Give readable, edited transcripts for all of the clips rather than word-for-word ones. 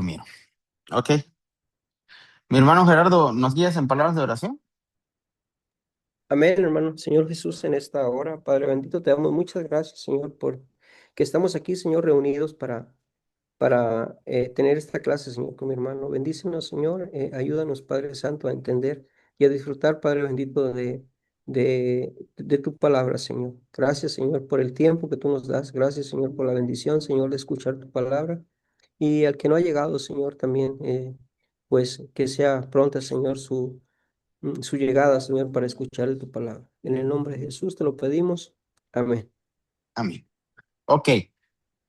durmieron. Ok. Mi hermano Gerardo, ¿nos guías en palabras de oración? Amén, hermano. Señor Jesús, en esta hora, Padre bendito, te damos muchas gracias, Señor, por que estamos aquí, Señor, reunidos para tener esta clase, Señor, con mi hermano. Bendícenos, Señor. Ayúdanos, Padre Santo, a entender y a disfrutar, Padre bendito, de tu palabra, Señor. Gracias, Señor, por el tiempo que tú nos das. Gracias, Señor, por la bendición, Señor, de escuchar tu palabra. Y al que no ha llegado, Señor, también, pues que sea pronta, Señor, su llegada, Señor, para escuchar de tu palabra. En el nombre de Jesús te lo pedimos. Amén. Amén. Ok,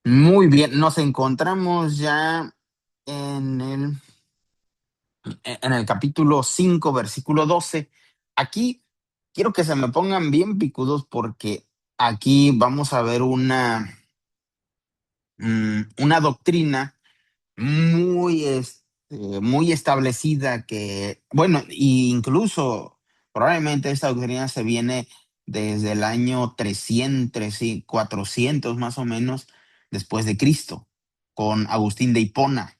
muy bien. Nos encontramos ya en el, en el capítulo 5, versículo 12. Aquí quiero que se me pongan bien picudos porque aquí vamos a ver una doctrina muy, muy establecida que, bueno, e incluso probablemente esta doctrina se viene desde el año 300 y 400 más o menos después de Cristo, con Agustín de Hipona.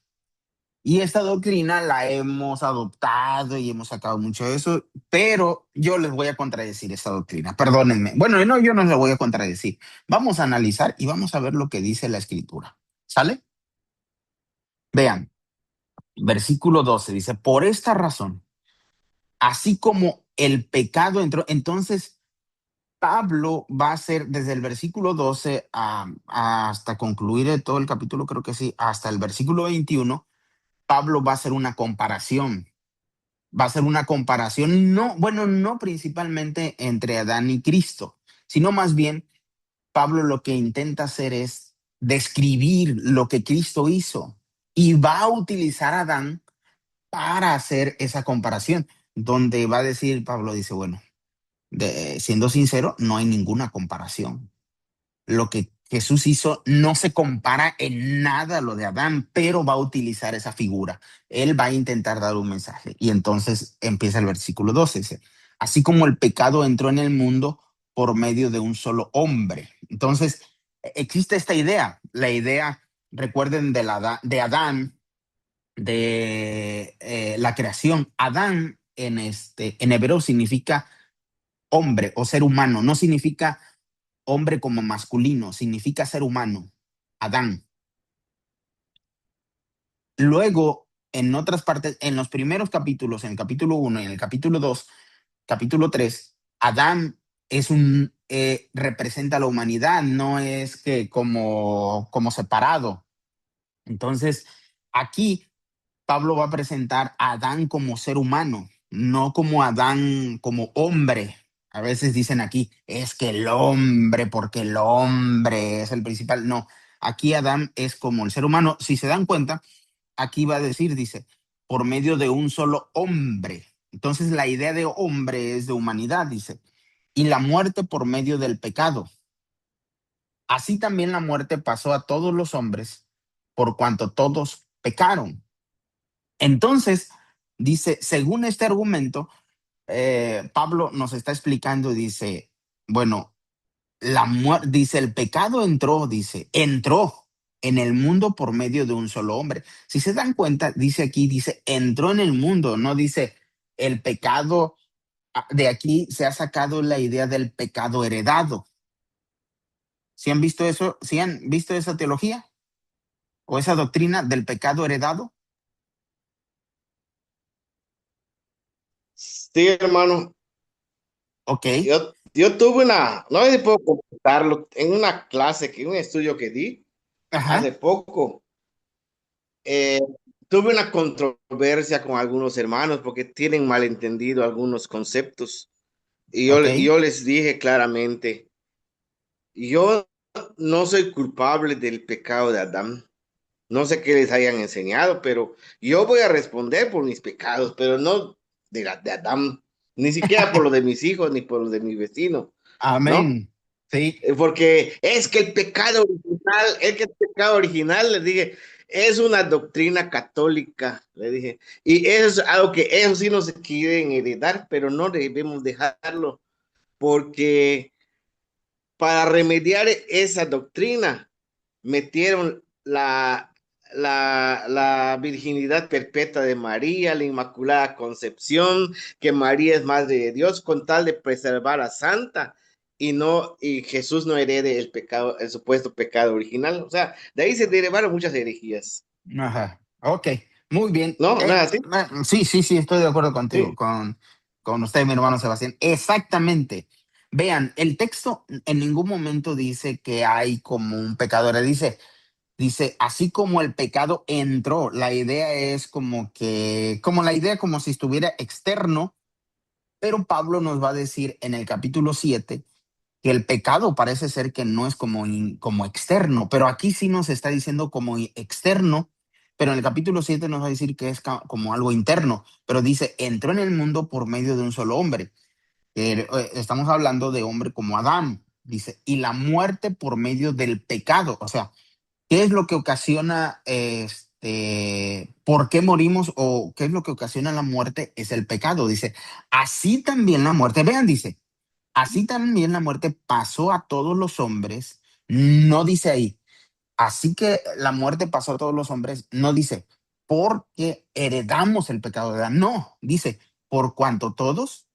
Y esta doctrina la hemos adoptado y hemos sacado mucho de eso, pero yo les voy a contradecir esta doctrina. Perdónenme. Bueno, no, yo no les voy a contradecir. Vamos a analizar y vamos a ver lo que dice la escritura. ¿Sale? Vean. Versículo 12 dice, por esta razón, así como el pecado entró, entonces Pablo va a hacer desde el versículo 12 hasta concluir todo el capítulo, creo que sí, hasta el versículo 21, Pablo va a hacer una comparación. Va a ser una comparación, no, bueno, no principalmente entre Adán y Cristo, sino más bien Pablo lo que intenta hacer es describir lo que Cristo hizo y va a utilizar a Adán para hacer esa comparación, donde va a decir, Pablo dice, bueno, siendo sincero, no hay ninguna comparación. Lo que Jesús hizo no se compara en nada a lo de Adán, pero va a utilizar esa figura. Él va a intentar dar un mensaje. Y entonces empieza el versículo 12, dice, así como el pecado entró en el mundo por medio de un solo hombre. Entonces, existe esta idea, la idea, recuerden, de Adán, de la creación. Adán en hebreo significa hombre o ser humano, no significa hombre como masculino, significa ser humano, Adán. Luego, en otras partes, en los primeros capítulos, en el capítulo 1 y en el capítulo 2, capítulo 3, Adán representa a la humanidad, no es que como separado. Entonces, aquí Pablo va a presentar a Adán como ser humano, no como Adán como hombre. A veces dicen aquí, es que el hombre, porque el hombre es el principal. No, aquí Adán es como el ser humano. Si se dan cuenta, aquí va a decir, dice, por medio de un solo hombre. Entonces la idea de hombre es de humanidad, dice, y la muerte por medio del pecado. Así también la muerte pasó a todos los hombres, por cuanto todos pecaron. Entonces, dice, según este argumento, Pablo nos está explicando y dice, bueno, dice, el pecado entró en el mundo por medio de un solo hombre. Si se dan cuenta, dice aquí, dice, entró en el mundo, no dice el pecado. De aquí se ha sacado la idea del pecado heredado. ¿Sí han visto eso? ¿Sí han visto esa teología o esa doctrina del pecado heredado? Sí, hermano. Ok. Yo tuve no sé si puedo comentarlo, en una clase, un estudio que di hace Ajá. poco, eh, tuve una controversia con algunos hermanos porque tienen malentendido algunos conceptos. Y Ok. yo les dije claramente, yo no soy culpable del pecado de Adán. No sé qué les hayan enseñado, pero yo voy a responder por mis pecados, pero no de Adán, ni siquiera por lo de mis hijos, ni por lo de mi vecino, ¿no? Amén. Sí. Porque es que el pecado original, les dije, es una doctrina católica, le dije, y eso es algo que ellos sí nos quieren heredar, pero no debemos dejarlo, porque para remediar esa doctrina metieron la virginidad perpetua de María, la Inmaculada Concepción, que María es Madre de Dios, con tal de preservar a Santa y Jesús no herede el pecado, el supuesto pecado original. O sea, de ahí se derivaron muchas herejías. Ajá. Ok, muy bien. ¿No? ¿No es así? Sí, sí, sí, estoy de acuerdo contigo, Sí. con usted, mi hermano Sebastián. Exactamente. Vean, el texto en ningún momento dice que hay como un pecador. Dice, así como el pecado entró, la idea es como si estuviera externo, pero Pablo nos va a decir en el capítulo 7 que el pecado parece ser que no es como externo, pero aquí sí nos está diciendo como externo, pero en el capítulo 7 nos va a decir que es como algo interno, pero dice, entró en el mundo por medio de un solo hombre. Estamos hablando de hombre como Adán, dice, y la muerte por medio del pecado, o sea, ¿qué es lo que ocasiona, por qué morimos o qué es lo que ocasiona la muerte? Es el pecado, dice, así también la muerte, vean, dice, así también la muerte pasó a todos los hombres. No dice ahí. Así que la muerte pasó a todos los hombres. No dice porque heredamos el pecado de Adán. No, dice por cuanto todos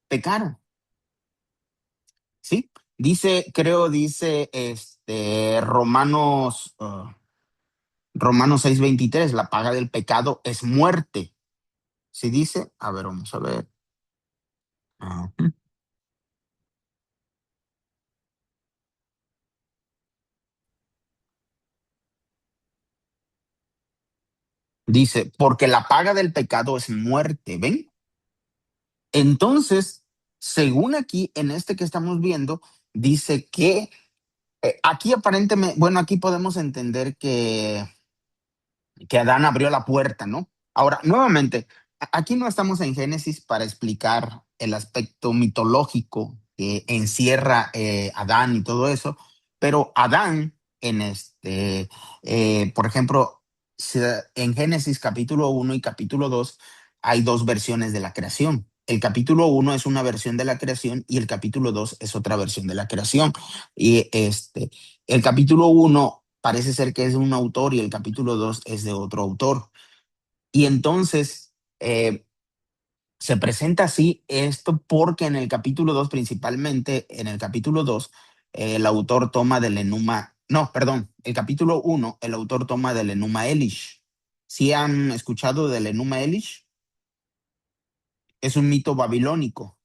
pecaron. ¿Sí? Dice, creo, dice Romanos 6:23, la paga del pecado es muerte. ¿Sí dice? A ver, vamos a ver. Ah, dice, porque la paga del pecado es muerte. ¿Ven? Entonces, según aquí, en este que estamos viendo, dice que aquí aparentemente, bueno, aquí podemos entender que Adán abrió la puerta, ¿no? Ahora, nuevamente, aquí no estamos en Génesis para explicar el aspecto mitológico que encierra Adán y todo eso, pero Adán por ejemplo, en Génesis capítulo 1 y capítulo 2 hay dos versiones de la creación. El capítulo 1 es una versión de la creación y el capítulo 2 es otra versión de la creación. Y el capítulo 1 parece ser que es de un autor y el capítulo 2 es de otro autor. Y entonces se presenta así esto porque en el capítulo 2 principalmente en el capítulo 2 el autor toma del Enuma, no, perdón, el capítulo 1 el autor toma del Enuma Elish. ¿Sí han escuchado del Enuma Elish? Es un mito babilónico.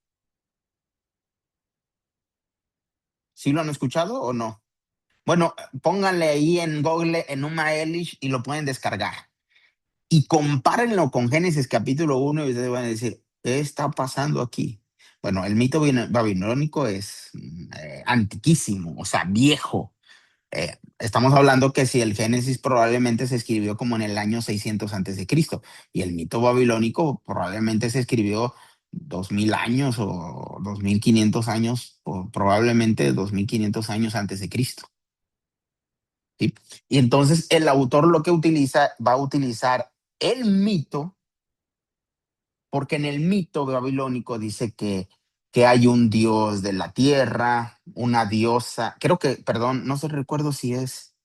¿Sí lo han escuchado o no? Bueno, pónganle ahí en Google Enuma Elish y lo pueden descargar. Y compárenlo con Génesis capítulo 1 y ustedes van a decir, ¿qué está pasando aquí? Bueno, el mito babilónico es antiquísimo, o sea, viejo. Estamos hablando que si el Génesis probablemente se escribió como en el año 600 antes de Cristo y el mito babilónico probablemente se escribió 2000 años o 2500 años o probablemente 2500 años antes de Cristo. ¿Sí? Y entonces el autor lo que va a utilizar el mito, porque en el mito babilónico dice que hay un dios de la tierra, una diosa, creo que, perdón, no sé, recuerdo si es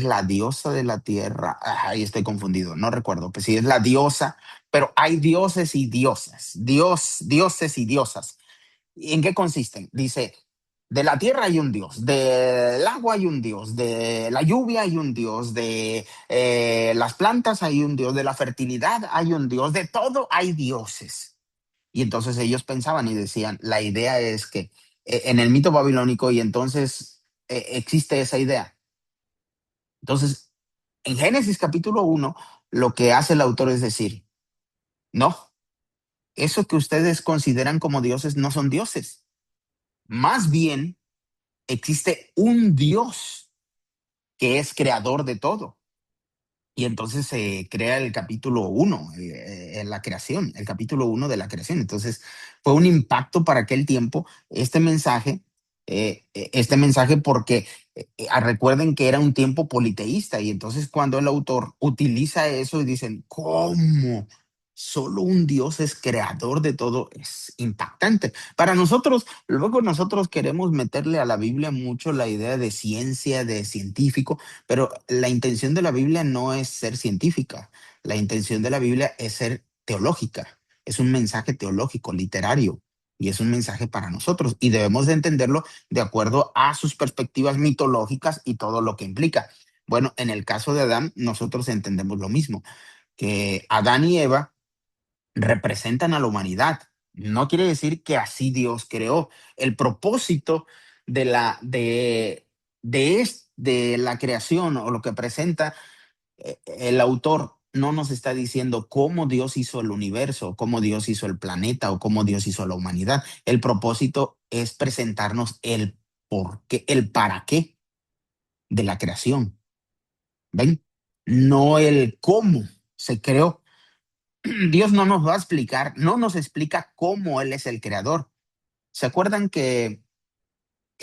la diosa de la tierra, ahí estoy confundido, no recuerdo, pues si es la diosa, pero hay dioses y diosas, dioses y diosas. ¿Y en qué consisten? Dice, de la tierra hay un dios, del agua hay un dios, de la lluvia hay un dios, de las plantas hay un dios, de la fertilidad hay un dios, de todo hay dioses. Y entonces ellos pensaban y decían, la idea es que en el mito babilónico y entonces existe esa idea. Entonces, en Génesis capítulo 1, lo que hace el autor es decir, no, eso que ustedes consideran como dioses no son dioses. Más bien, existe un Dios que es creador de todo. Y entonces se crea el capítulo 1, en la creación, el capítulo 1 de la creación. Entonces fue un impacto para aquel tiempo este mensaje porque recuerden que era un tiempo politeísta y entonces cuando el autor utiliza eso y dicen, ¿cómo? solo un Dios es creador de todo, es impactante. Para nosotros, luego nosotros queremos meterle a la Biblia mucho la idea de ciencia, de científico, pero la intención de la Biblia no es ser científica, la intención de la Biblia es ser teológica, es un mensaje teológico, literario, y es un mensaje para nosotros, y debemos de entenderlo de acuerdo a sus perspectivas mitológicas y todo lo que implica. Bueno, en el caso de Adán, nosotros entendemos lo mismo, que Adán y Eva representan a la humanidad. No quiere decir que así Dios creó. El propósito de de la creación o lo que presenta el autor no nos está diciendo cómo Dios hizo el universo, cómo Dios hizo el planeta o cómo Dios hizo la humanidad. El propósito es presentarnos el por qué, el para qué de la creación. ¿Ven? No el cómo se creó. Dios no nos va a explicar, no nos explica cómo Él es el creador. ¿Se acuerdan que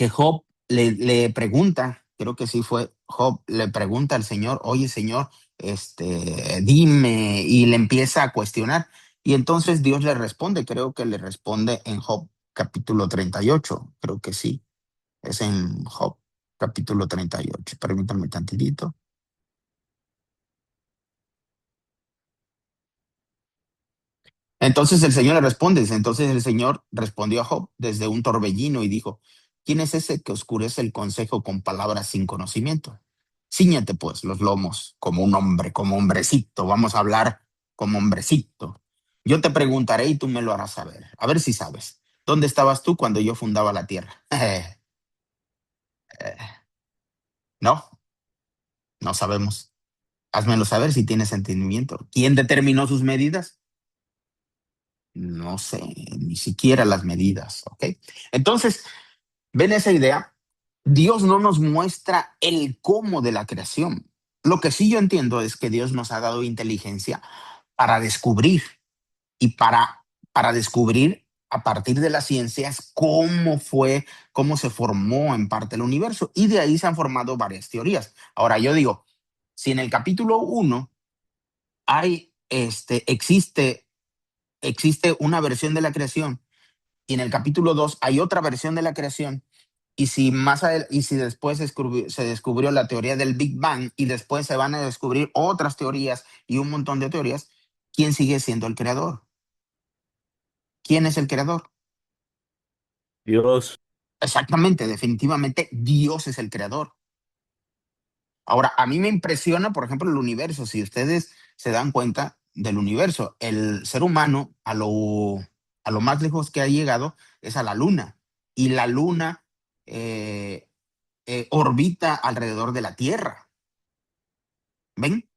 Job le pregunta, creo que sí fue Job, le pregunta al Señor, oye Señor, dime, y le empieza a cuestionar. Y entonces Dios le responde, creo que le responde en Job capítulo 38, creo que sí, es en Job capítulo 38. Permítanme tantitito. Entonces el Señor le responde, dice, entonces el Señor respondió a Job desde un torbellino y dijo, ¿quién es ese que oscurece el consejo con palabras sin conocimiento? Cíñate pues los lomos como un hombre, como hombrecito, vamos a hablar como hombrecito. Yo te preguntaré y tú me lo harás saber, a ver si sabes. ¿Dónde estabas tú cuando yo fundaba la tierra? No, no sabemos. Házmelo saber si tienes entendimiento. ¿Quién determinó sus medidas? No sé, ni siquiera las medidas, ¿ok? Entonces, ¿ven esa idea? Dios no nos muestra el cómo de la creación. Lo que sí yo entiendo es que Dios nos ha dado inteligencia para descubrir y para descubrir a partir de las ciencias cómo fue, cómo se formó en parte el universo. Y de ahí se han formado varias teorías. Ahora yo digo, si en el capítulo 1 hay, existe una versión de la creación y en el capítulo 2 hay otra versión de la creación. Y si después se descubrió la teoría del Big Bang y después se van a descubrir otras teorías y un montón de teorías, ¿quién sigue siendo el creador? ¿Quién es el creador? Dios. Exactamente, definitivamente Dios es el creador. Ahora, a mí me impresiona, por ejemplo, el universo. Si ustedes se dan cuenta del universo, el ser humano a lo más lejos que ha llegado es a la luna. Y la luna eh, orbita alrededor de la Tierra. ¿Ven?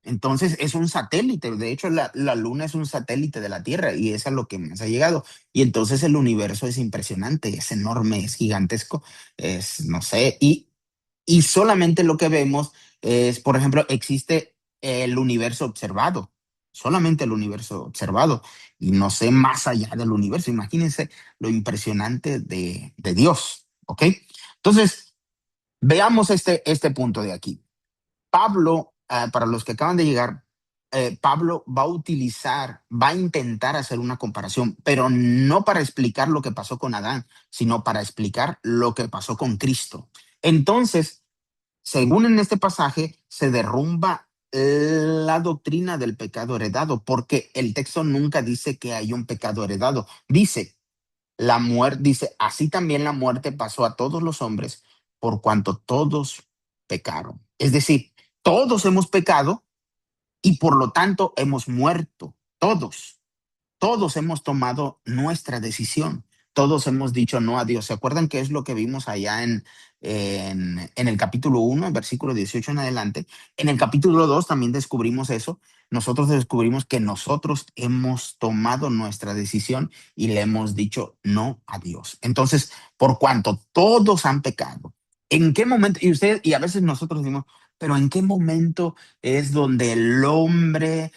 Entonces es un satélite. De hecho, la luna es un satélite de la Tierra y es a lo que más ha llegado. Y entonces el universo es impresionante, es enorme, es gigantesco, es, no sé, y solamente lo que vemos es, por ejemplo, existe el universo observado, solamente el universo observado, y no sé más allá del universo. Imagínense lo impresionante de Dios, ¿ok? Entonces, veamos este punto de aquí. Pablo, para los que acaban de llegar, Pablo va a intentar hacer una comparación, pero no para explicar lo que pasó con Adán, sino para explicar lo que pasó con Cristo. Entonces, según en este pasaje, se derrumba la doctrina del pecado heredado, porque el texto nunca dice que hay un pecado heredado. Dice, la muerte, dice, así también la muerte pasó a todos los hombres por cuanto todos pecaron. Es decir, todos hemos pecado y por lo tanto hemos muerto. Todos hemos tomado nuestra decisión. Todos hemos dicho no a Dios. ¿Se acuerdan qué es lo que vimos allá en el capítulo 1, en versículo 18 en adelante? En el capítulo 2 también descubrimos eso. Nosotros descubrimos que nosotros hemos tomado nuestra decisión y le hemos dicho no a Dios. Entonces, por cuanto todos han pecado, ¿en qué momento? Y a veces nosotros decimos, pero ¿en qué momento es donde el hombre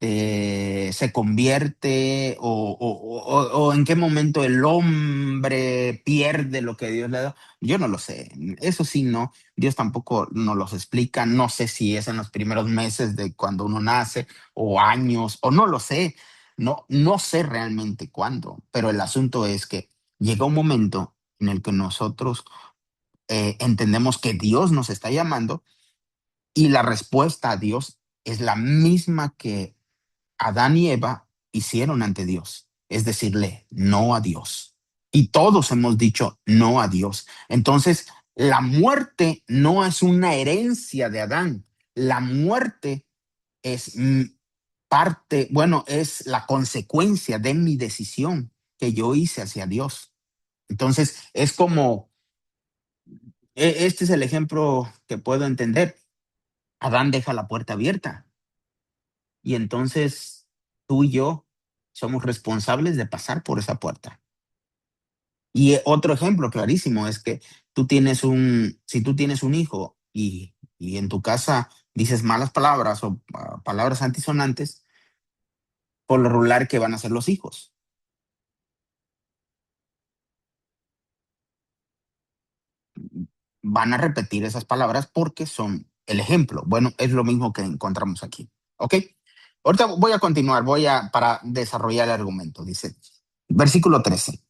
se convierte o en qué momento el hombre pierde lo que Dios le da. Yo no lo sé. Eso sí, no. Dios tampoco nos los explica. No sé si es en los primeros meses de cuando uno nace o años o no lo sé. No, no sé realmente cuándo, pero el asunto es que llega un momento en el que nosotros entendemos que Dios nos está llamando y la respuesta a Dios es la misma que Adán y Eva hicieron ante Dios, es decirle no a Dios. Y todos hemos dicho no a Dios. Entonces, la muerte no es una herencia de Adán. La muerte es parte, bueno, es la consecuencia de mi decisión que yo hice hacia Dios. Entonces, es como, este es el ejemplo que puedo entender. Adán deja la puerta abierta y entonces tú y yo somos responsables de pasar por esa puerta. Y otro ejemplo clarísimo es que si tú tienes un hijo y en tu casa dices malas palabras o palabras antisonantes, por lo regular, ¿qué van a hacer los hijos? Van a repetir esas palabras porque son el ejemplo. Bueno, es lo mismo que encontramos aquí. ¿Ok? Ahorita voy a continuar, para desarrollar el argumento. Dice, versículo 13.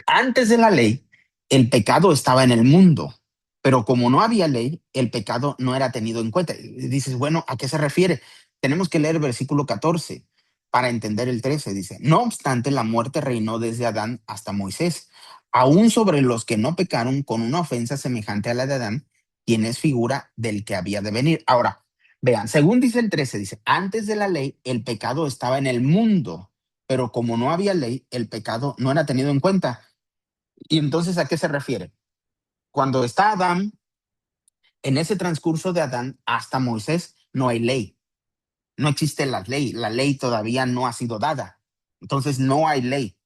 Antes de la ley, el pecado estaba en el mundo, pero como no había ley, el pecado no era tenido en cuenta. Y dices, bueno, ¿a qué se refiere? Tenemos que leer el versículo 14 para entender el 13. Dice, no obstante, la muerte reinó desde Adán hasta Moisés, aún sobre los que no pecaron con una ofensa semejante a la de Adán, quien es figura del que había de venir. Ahora, vean, según dice el 13, dice, antes de la ley, el pecado estaba en el mundo, pero como no había ley, el pecado no era tenido en cuenta. Y entonces, ¿a qué se refiere? Cuando está Adán, en ese transcurso de Adán hasta Moisés, no hay ley. No existe la ley. La ley todavía no ha sido dada. Entonces, no hay ley.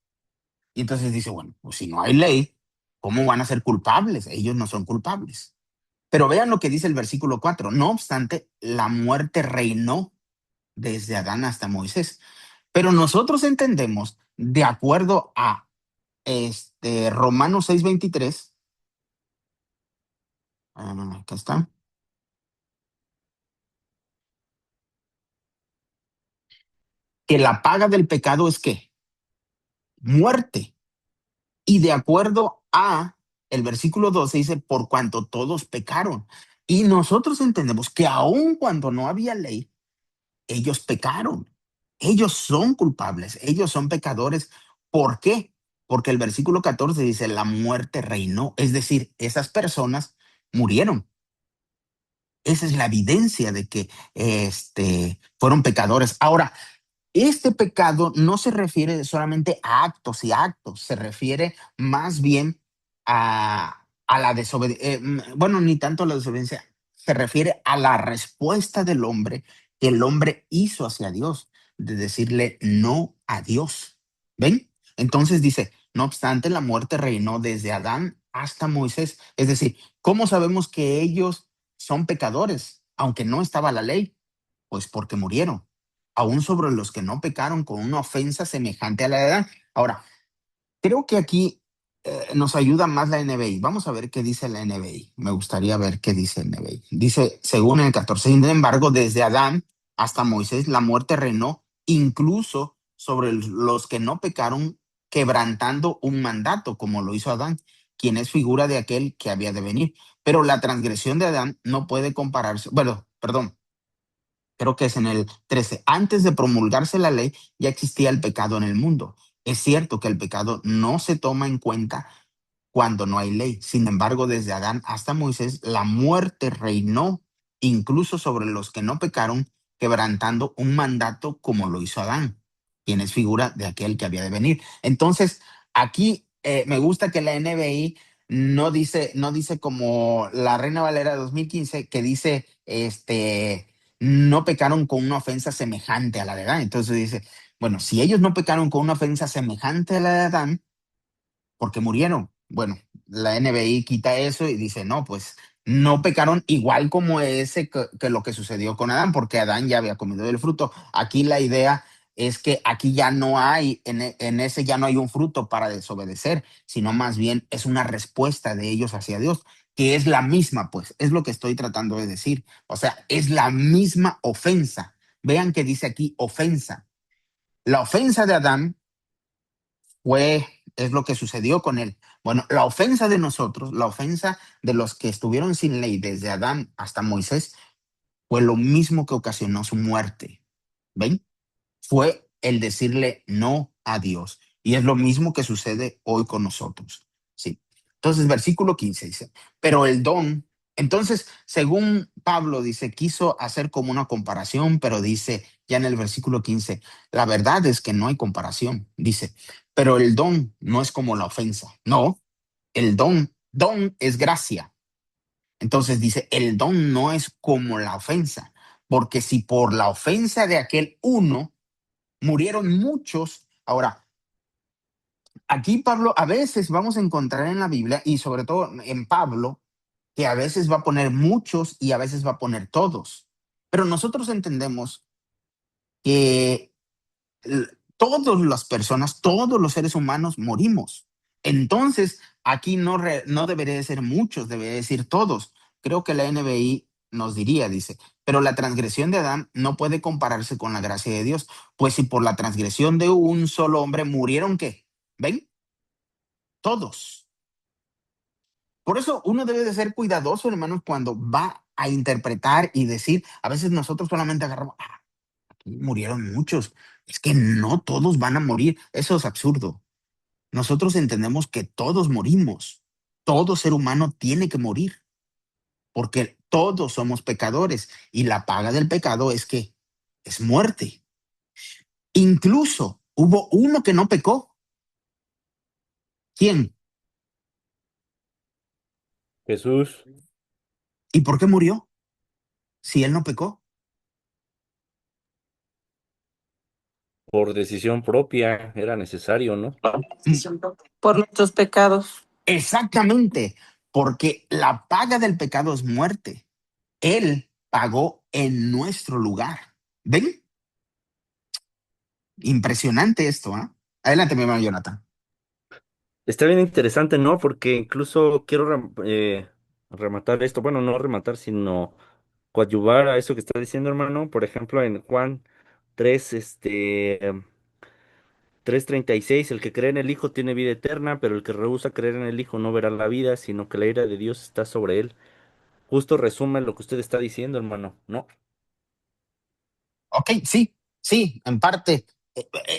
Y entonces dice, bueno, pues si no hay ley, ¿cómo van a ser culpables? Ellos no son culpables. Pero vean lo que dice el versículo 4. No obstante, la muerte reinó desde Adán hasta Moisés. Pero nosotros entendemos, de acuerdo a Romanos 6:23, acá está, que la paga del pecado es ¿qué? Muerte. Y de acuerdo a el versículo 12 dice, por cuanto todos pecaron. Y nosotros entendemos que aun cuando no había ley, ellos pecaron. Ellos son culpables, ellos son pecadores. ¿Por qué? Porque el versículo 14 dice, la muerte reinó. Es decir, esas personas murieron. Esa es la evidencia de que fueron pecadores. Ahora, este pecado no se refiere solamente a actos y actos, se refiere más bien a la desobediencia, bueno, ni tanto a la desobediencia, se refiere a la respuesta del hombre que el hombre hizo hacia Dios, de decirle no a Dios. ¿Ven? Entonces dice, no obstante, la muerte reinó desde Adán hasta Moisés. Es decir, ¿cómo sabemos que ellos son pecadores, aunque no estaba la ley? Pues porque murieron aún sobre los que no pecaron con una ofensa semejante a la de Adán. Ahora, creo que aquí nos ayuda más la NBI. Vamos a ver qué dice la NBI. Me gustaría ver qué dice la NBI. Dice, según el 14, sin embargo, desde Adán hasta Moisés, la muerte reinó incluso sobre los que no pecaron, quebrantando un mandato, como lo hizo Adán, quien es figura de aquel que había de venir. Pero la transgresión de Adán no puede compararse, bueno, perdón, creo que es en el 13, antes de promulgarse la ley ya existía el pecado en el mundo. Es cierto que el pecado no se toma en cuenta cuando no hay ley. Sin embargo, desde Adán hasta Moisés, la muerte reinó incluso sobre los que no pecaron, quebrantando un mandato como lo hizo Adán, quien es figura de aquel que había de venir. Entonces, aquí me gusta que la NBI no dice como la Reina Valera de 2015, que dice, no pecaron con una ofensa semejante a la de Adán. Entonces dice, bueno, si ellos no pecaron con una ofensa semejante a la de Adán, porque murieron. Bueno, la NBI quita eso y dice, no, pues no pecaron igual como que lo que sucedió con Adán, porque Adán ya había comido del fruto. Aquí la idea es que aquí ya no hay, en ese ya no hay un fruto para desobedecer, sino más bien es una respuesta de ellos hacia Dios, que es la misma, pues, es lo que estoy tratando de decir. O sea, es la misma ofensa. Vean que dice aquí ofensa. La ofensa de Adán es lo que sucedió con él. Bueno, la ofensa de nosotros, la ofensa de los que estuvieron sin ley desde Adán hasta Moisés, fue lo mismo que ocasionó su muerte. ¿Ven? Fue el decirle no a Dios. Y es lo mismo que sucede hoy con nosotros. Sí. Entonces, versículo 15 dice, pero el don, entonces, según Pablo dice, quiso hacer como una comparación, pero dice ya en el versículo 15, la verdad es que no hay comparación. Dice, pero el don no es como la ofensa. No, el don es gracia. Entonces dice, el don no es como la ofensa, porque si por la ofensa de aquel uno murieron muchos. Ahora, aquí Pablo, a veces vamos a encontrar en la Biblia y sobre todo en Pablo, que a veces va a poner muchos y a veces va a poner todos. Pero nosotros entendemos que todas las personas, todos los seres humanos morimos. Entonces, aquí no debería de ser muchos, debería decir todos. Creo que la NBI nos diría, dice, pero la transgresión de Adán no puede compararse con la gracia de Dios, pues si por la transgresión de un solo hombre murieron, ¿qué? ¿Ven? Todos. Por eso uno debe de ser cuidadoso, hermanos, cuando va a interpretar y decir, a veces nosotros solamente agarramos, aquí murieron muchos. Es que no todos van a morir. Eso es absurdo. Nosotros entendemos que todos morimos. Todo ser humano tiene que morir, porque todos somos pecadores y la paga del pecado es que es muerte. Incluso hubo uno que no pecó. ¿Quién? Jesús, ¿Y por qué murió si él no pecó? por decisión propia, era necesario, ¿no? Por nuestros pecados. Exactamente, porque la paga del pecado es muerte. Él pagó en nuestro lugar. ¿Ven? Impresionante esto, ¿eh? Adelante, mi hermano Jonathan. Está bien interesante, ¿no? Porque incluso quiero rematar esto, bueno, no rematar, sino coadyuvar a eso que está diciendo, hermano. Por ejemplo, en Juan 3, 3:36, el que cree en el Hijo tiene vida eterna, pero el que rehúsa creer en el Hijo no verá la vida, sino que la ira de Dios está sobre él. Justo resume lo que usted está diciendo, hermano, ¿no? Ok, sí, sí, en parte.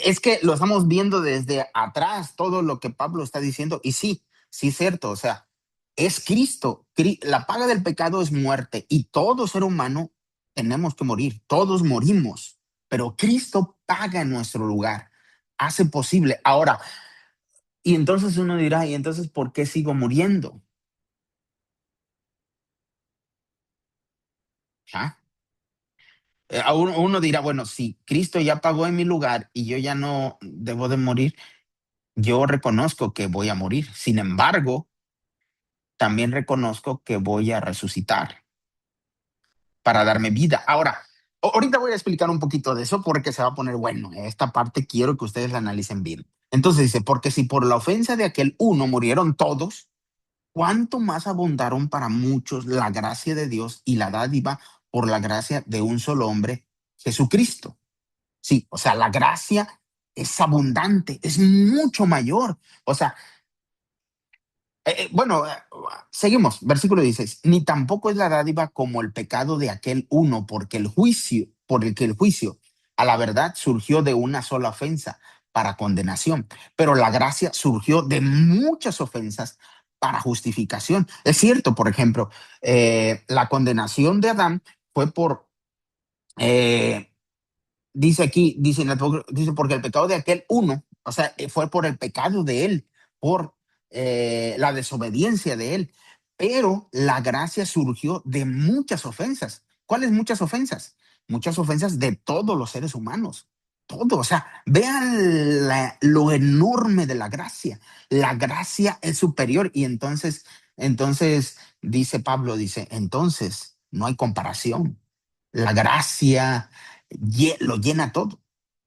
Es que lo estamos viendo desde atrás, todo lo que Pablo está diciendo. Y sí, sí es cierto. O sea, es Cristo. La paga del pecado es muerte y todo ser humano tenemos que morir. Todos morimos, pero Cristo paga en nuestro lugar. Hace posible. Ahora, y entonces uno dirá, ¿y entonces por qué sigo muriendo? ¿Ah? Uno dirá, bueno, si Cristo ya pagó en mi lugar y yo ya no debo de morir, yo reconozco que voy a morir. Sin embargo, también reconozco que voy a resucitar para darme vida. Ahora, ahorita voy a explicar un poquito de eso porque se va a poner bueno. Esta parte quiero que ustedes la analicen bien. Entonces dice, porque si por la ofensa de aquel uno murieron todos, ¿cuánto más abundaron para muchos la gracia de Dios y la dádiva por la gracia de un solo hombre, Jesucristo? Sí, o sea, la gracia es abundante, es mucho mayor. O sea, bueno, seguimos, versículo 16. Ni tampoco es la dádiva como el pecado de aquel uno, porque el juicio, por el que el juicio a la verdad surgió de una sola ofensa para condenación, pero la gracia surgió de muchas ofensas para justificación. Es cierto, por ejemplo, la condenación de Adán fue por eh, dice aquí, dice, porque el pecado de aquel uno, o sea, fue por el pecado de él, por la desobediencia de él. Pero la gracia surgió de muchas ofensas. ¿Cuáles muchas ofensas? Muchas ofensas de todos los seres humanos. Todo, o sea, vean lo enorme de la gracia. La gracia es superior y entonces dice Pablo, dice, entonces no hay comparación. La gracia lo llena todo.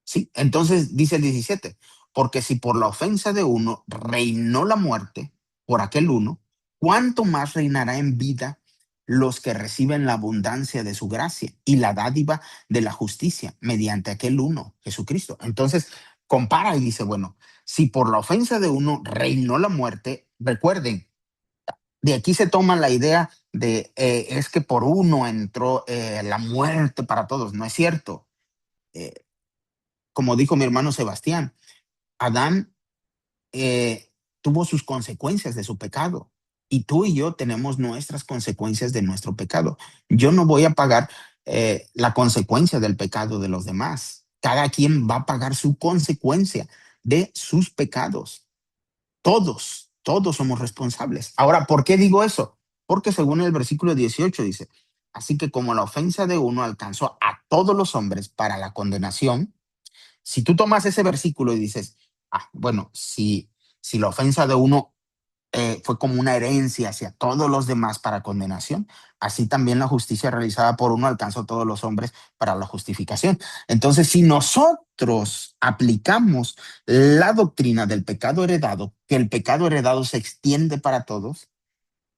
¿Sí? Entonces dice el 17, porque si por la ofensa de uno reinó la muerte por aquel uno, ¿cuánto más reinará en vida los que reciben la abundancia de su gracia y la dádiva de la justicia mediante aquel uno, Jesucristo? Entonces compara y dice, bueno, si por la ofensa de uno reinó la muerte, recuerden, de aquí se toma la idea de es que por uno entró la muerte para todos. No es cierto. Eh, como dijo mi hermano Sebastián, Adán eh, tuvo sus consecuencias de su pecado y tú y yo tenemos nuestras consecuencias de nuestro pecado. Yo no voy a pagar la consecuencia del pecado de los demás. Cada quien va a pagar su consecuencia de sus pecados. Todos somos responsables. Ahora, ¿por qué digo eso? Porque según el versículo 18 dice, así que como la ofensa de uno alcanzó a todos los hombres para la condenación, si tú tomas ese versículo y dices, bueno, si la ofensa de uno fue como una herencia hacia todos los demás para condenación, así también la justicia realizada por uno alcanzó a todos los hombres para la justificación. Entonces, si nosotros aplicamos la doctrina del pecado heredado, que el pecado heredado se extiende para todos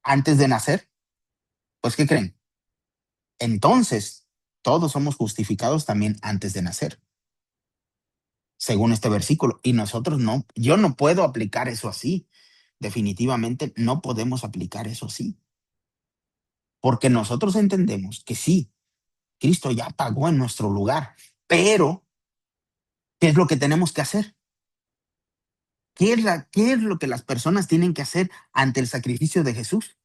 antes de nacer, pues ¿qué creen? Entonces, todos somos justificados también antes de nacer, según este versículo. Y nosotros no, yo no puedo aplicar eso así. Definitivamente no podemos aplicar eso así. Porque nosotros entendemos que sí, Cristo ya pagó en nuestro lugar, pero ¿qué es lo que tenemos que hacer? ¿Qué es lo que las personas tienen que hacer ante el sacrificio de Jesús?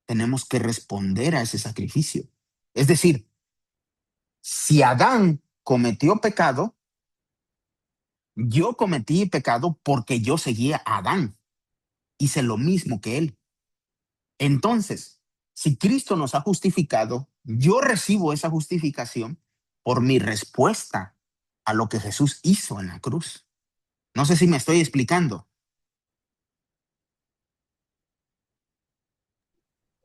Tenemos que responder a ese sacrificio. Es decir, si Adán cometió pecado, yo cometí pecado porque yo seguía a Adán. Hice lo mismo que él. Entonces, si Cristo nos ha justificado, yo recibo esa justificación por mi respuesta a lo que Jesús hizo en la cruz. No sé si me estoy explicando.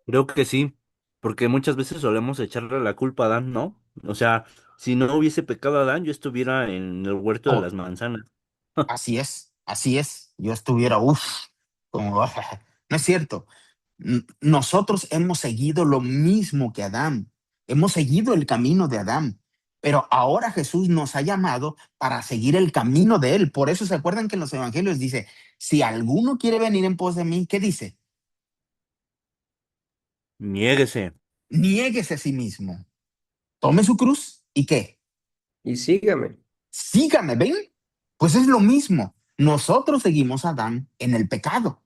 Creo que sí, porque muchas veces solemos echarle la culpa a Adán, ¿no? O sea, si no hubiese pecado Adán, yo estuviera en el huerto de Oh, las manzanas. así es, así es. Yo estuviera, como, no es cierto. Nosotros hemos seguido lo mismo que Adán. Hemos seguido el camino de Adán. Pero ahora Jesús nos ha llamado para seguir el camino de él. Por eso se acuerdan que en los evangelios dice, si alguno quiere venir en pos de mí, ¿qué dice? Niéguese. Niéguese a sí mismo. Tome su cruz y ¿qué? Y sígame. Sígame, ¿ven? Pues es lo mismo. Nosotros seguimos a Adán en el pecado,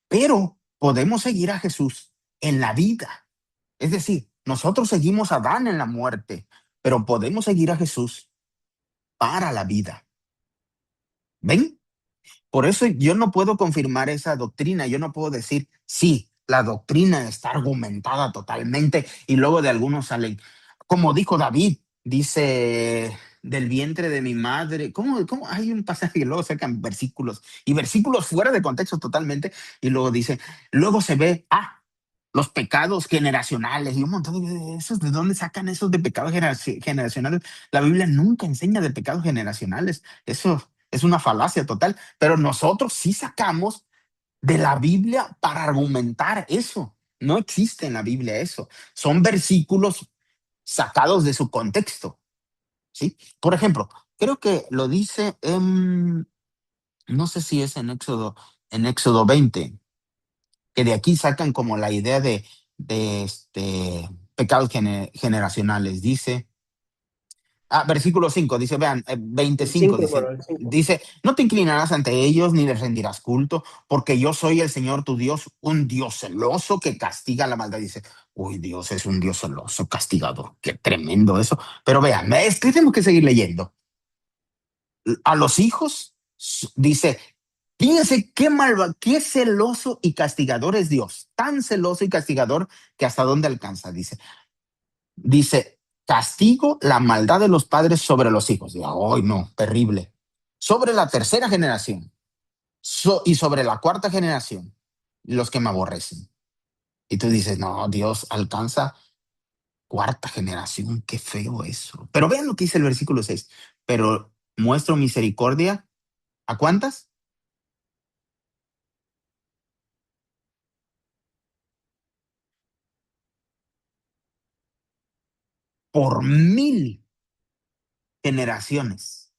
pero podemos seguir a Jesús en la vida. Es decir, nosotros seguimos a Adán en la muerte, pero podemos seguir a Jesús para la vida. ¿Ven? Por eso yo no puedo confirmar esa doctrina. Yo no puedo decir, sí, la doctrina está argumentada totalmente y luego de algunos salen, como dijo David, dice, del vientre de mi madre. ¿Cómo? Hay un pasaje que luego sacan versículos y versículos fuera de contexto totalmente y luego dice, luego se ve, los pecados generacionales y un montón de esos. ¿De dónde sacan esos de pecados generacionales? La Biblia nunca enseña de pecados generacionales. Eso es una falacia total, pero nosotros sí sacamos de la Biblia para argumentar eso. No existe en la Biblia eso. Son versículos sacados de su contexto, ¿sí? Por ejemplo, creo que lo dice no sé si es en Éxodo 20, que de aquí sacan como la idea de pecados generacionales. Dice, versículo 5 dice, vean, El 25 5, dice, hermano, el 5. dice, no te inclinarás ante ellos ni les rendirás culto, porque yo soy el Señor tu Dios, un Dios celoso que castiga la maldad. Dice, uy, Dios es un Dios celoso, castigador. Qué tremendo eso. Pero vean, es que tenemos que seguir leyendo. A los hijos, dice, fíjense qué malvado, qué celoso y castigador es Dios, tan celoso y castigador que hasta dónde alcanza, dice, castigo la maldad de los padres sobre los hijos. Ay, no, terrible. Sobre la tercera generación y sobre la cuarta generación, los que me aborrecen. Y tú dices, no, Dios alcanza cuarta generación, qué feo eso. Pero vean lo que dice el versículo 6. Pero muestro misericordia, ¿a cuántas? Por 1000 generaciones.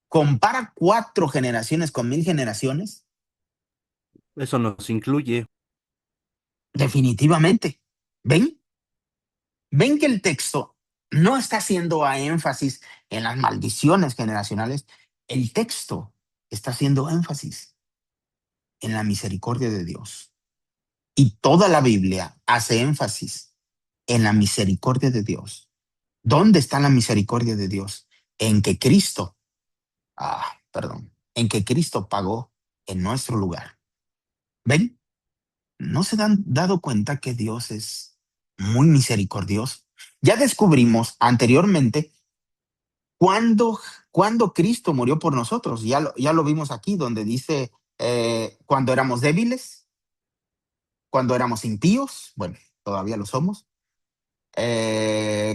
Compara 4 generaciones con 1000 generaciones. Eso nos incluye. Definitivamente. ¿Ven? ¿Ven que el texto no está haciendo énfasis en las maldiciones generacionales? El texto está haciendo énfasis en la misericordia de Dios. Y toda la Biblia hace énfasis en la misericordia de Dios. ¿Dónde está la misericordia de Dios? En que Cristo, en que Cristo pagó en nuestro lugar. ¿Ven? ¿No se han dado cuenta que Dios es muy misericordioso? Ya descubrimos anteriormente cuando, cuando Cristo murió por nosotros. Ya lo vimos aquí, donde dice, cuando éramos débiles, cuando éramos impíos, bueno, todavía lo somos.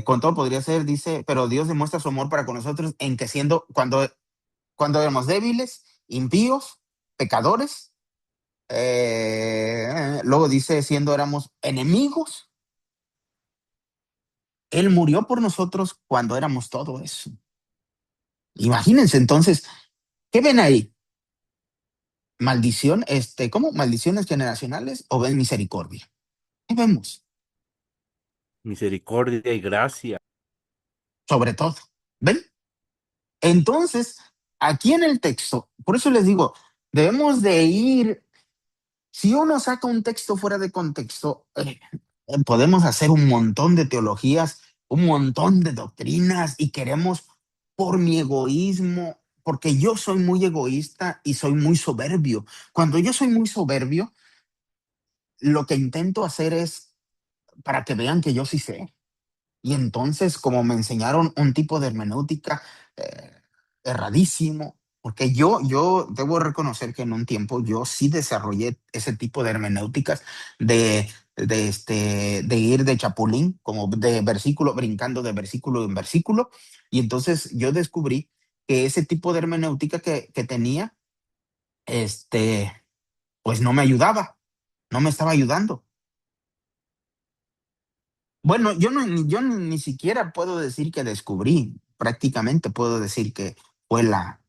Con todo podría ser, dice, pero Dios demuestra su amor para con nosotros en que cuando éramos débiles, impíos, pecadores, luego dice, siendo éramos enemigos, Él murió por nosotros cuando éramos todo eso. Imagínense entonces, ¿qué ven ahí? Maldición, ¿cómo? ¿Maldiciones generacionales o ven misericordia? ¿Qué vemos? Misericordia y gracia. Sobre todo, ¿ven? Entonces, aquí en el texto, por eso les digo, debemos de ir, si uno saca un texto fuera de contexto, podemos hacer un montón de teologías, un montón de doctrinas y queremos por mi egoísmo, porque yo soy muy egoísta y soy muy soberbio. Cuando yo soy muy soberbio, lo que intento hacer es para que vean que yo sí sé. Y entonces, como me enseñaron un tipo de hermenéutica eh, erradísimo, porque yo debo reconocer que en un tiempo yo sí desarrollé ese tipo de hermenéuticas de ir de chapulín, como de versículo, brincando de versículo en versículo. Y entonces yo descubrí que ese tipo de hermenéutica que tenía, pues no me ayudaba, no me estaba ayudando. Bueno, yo ni siquiera puedo decir que descubrí, prácticamente puedo decir que fue la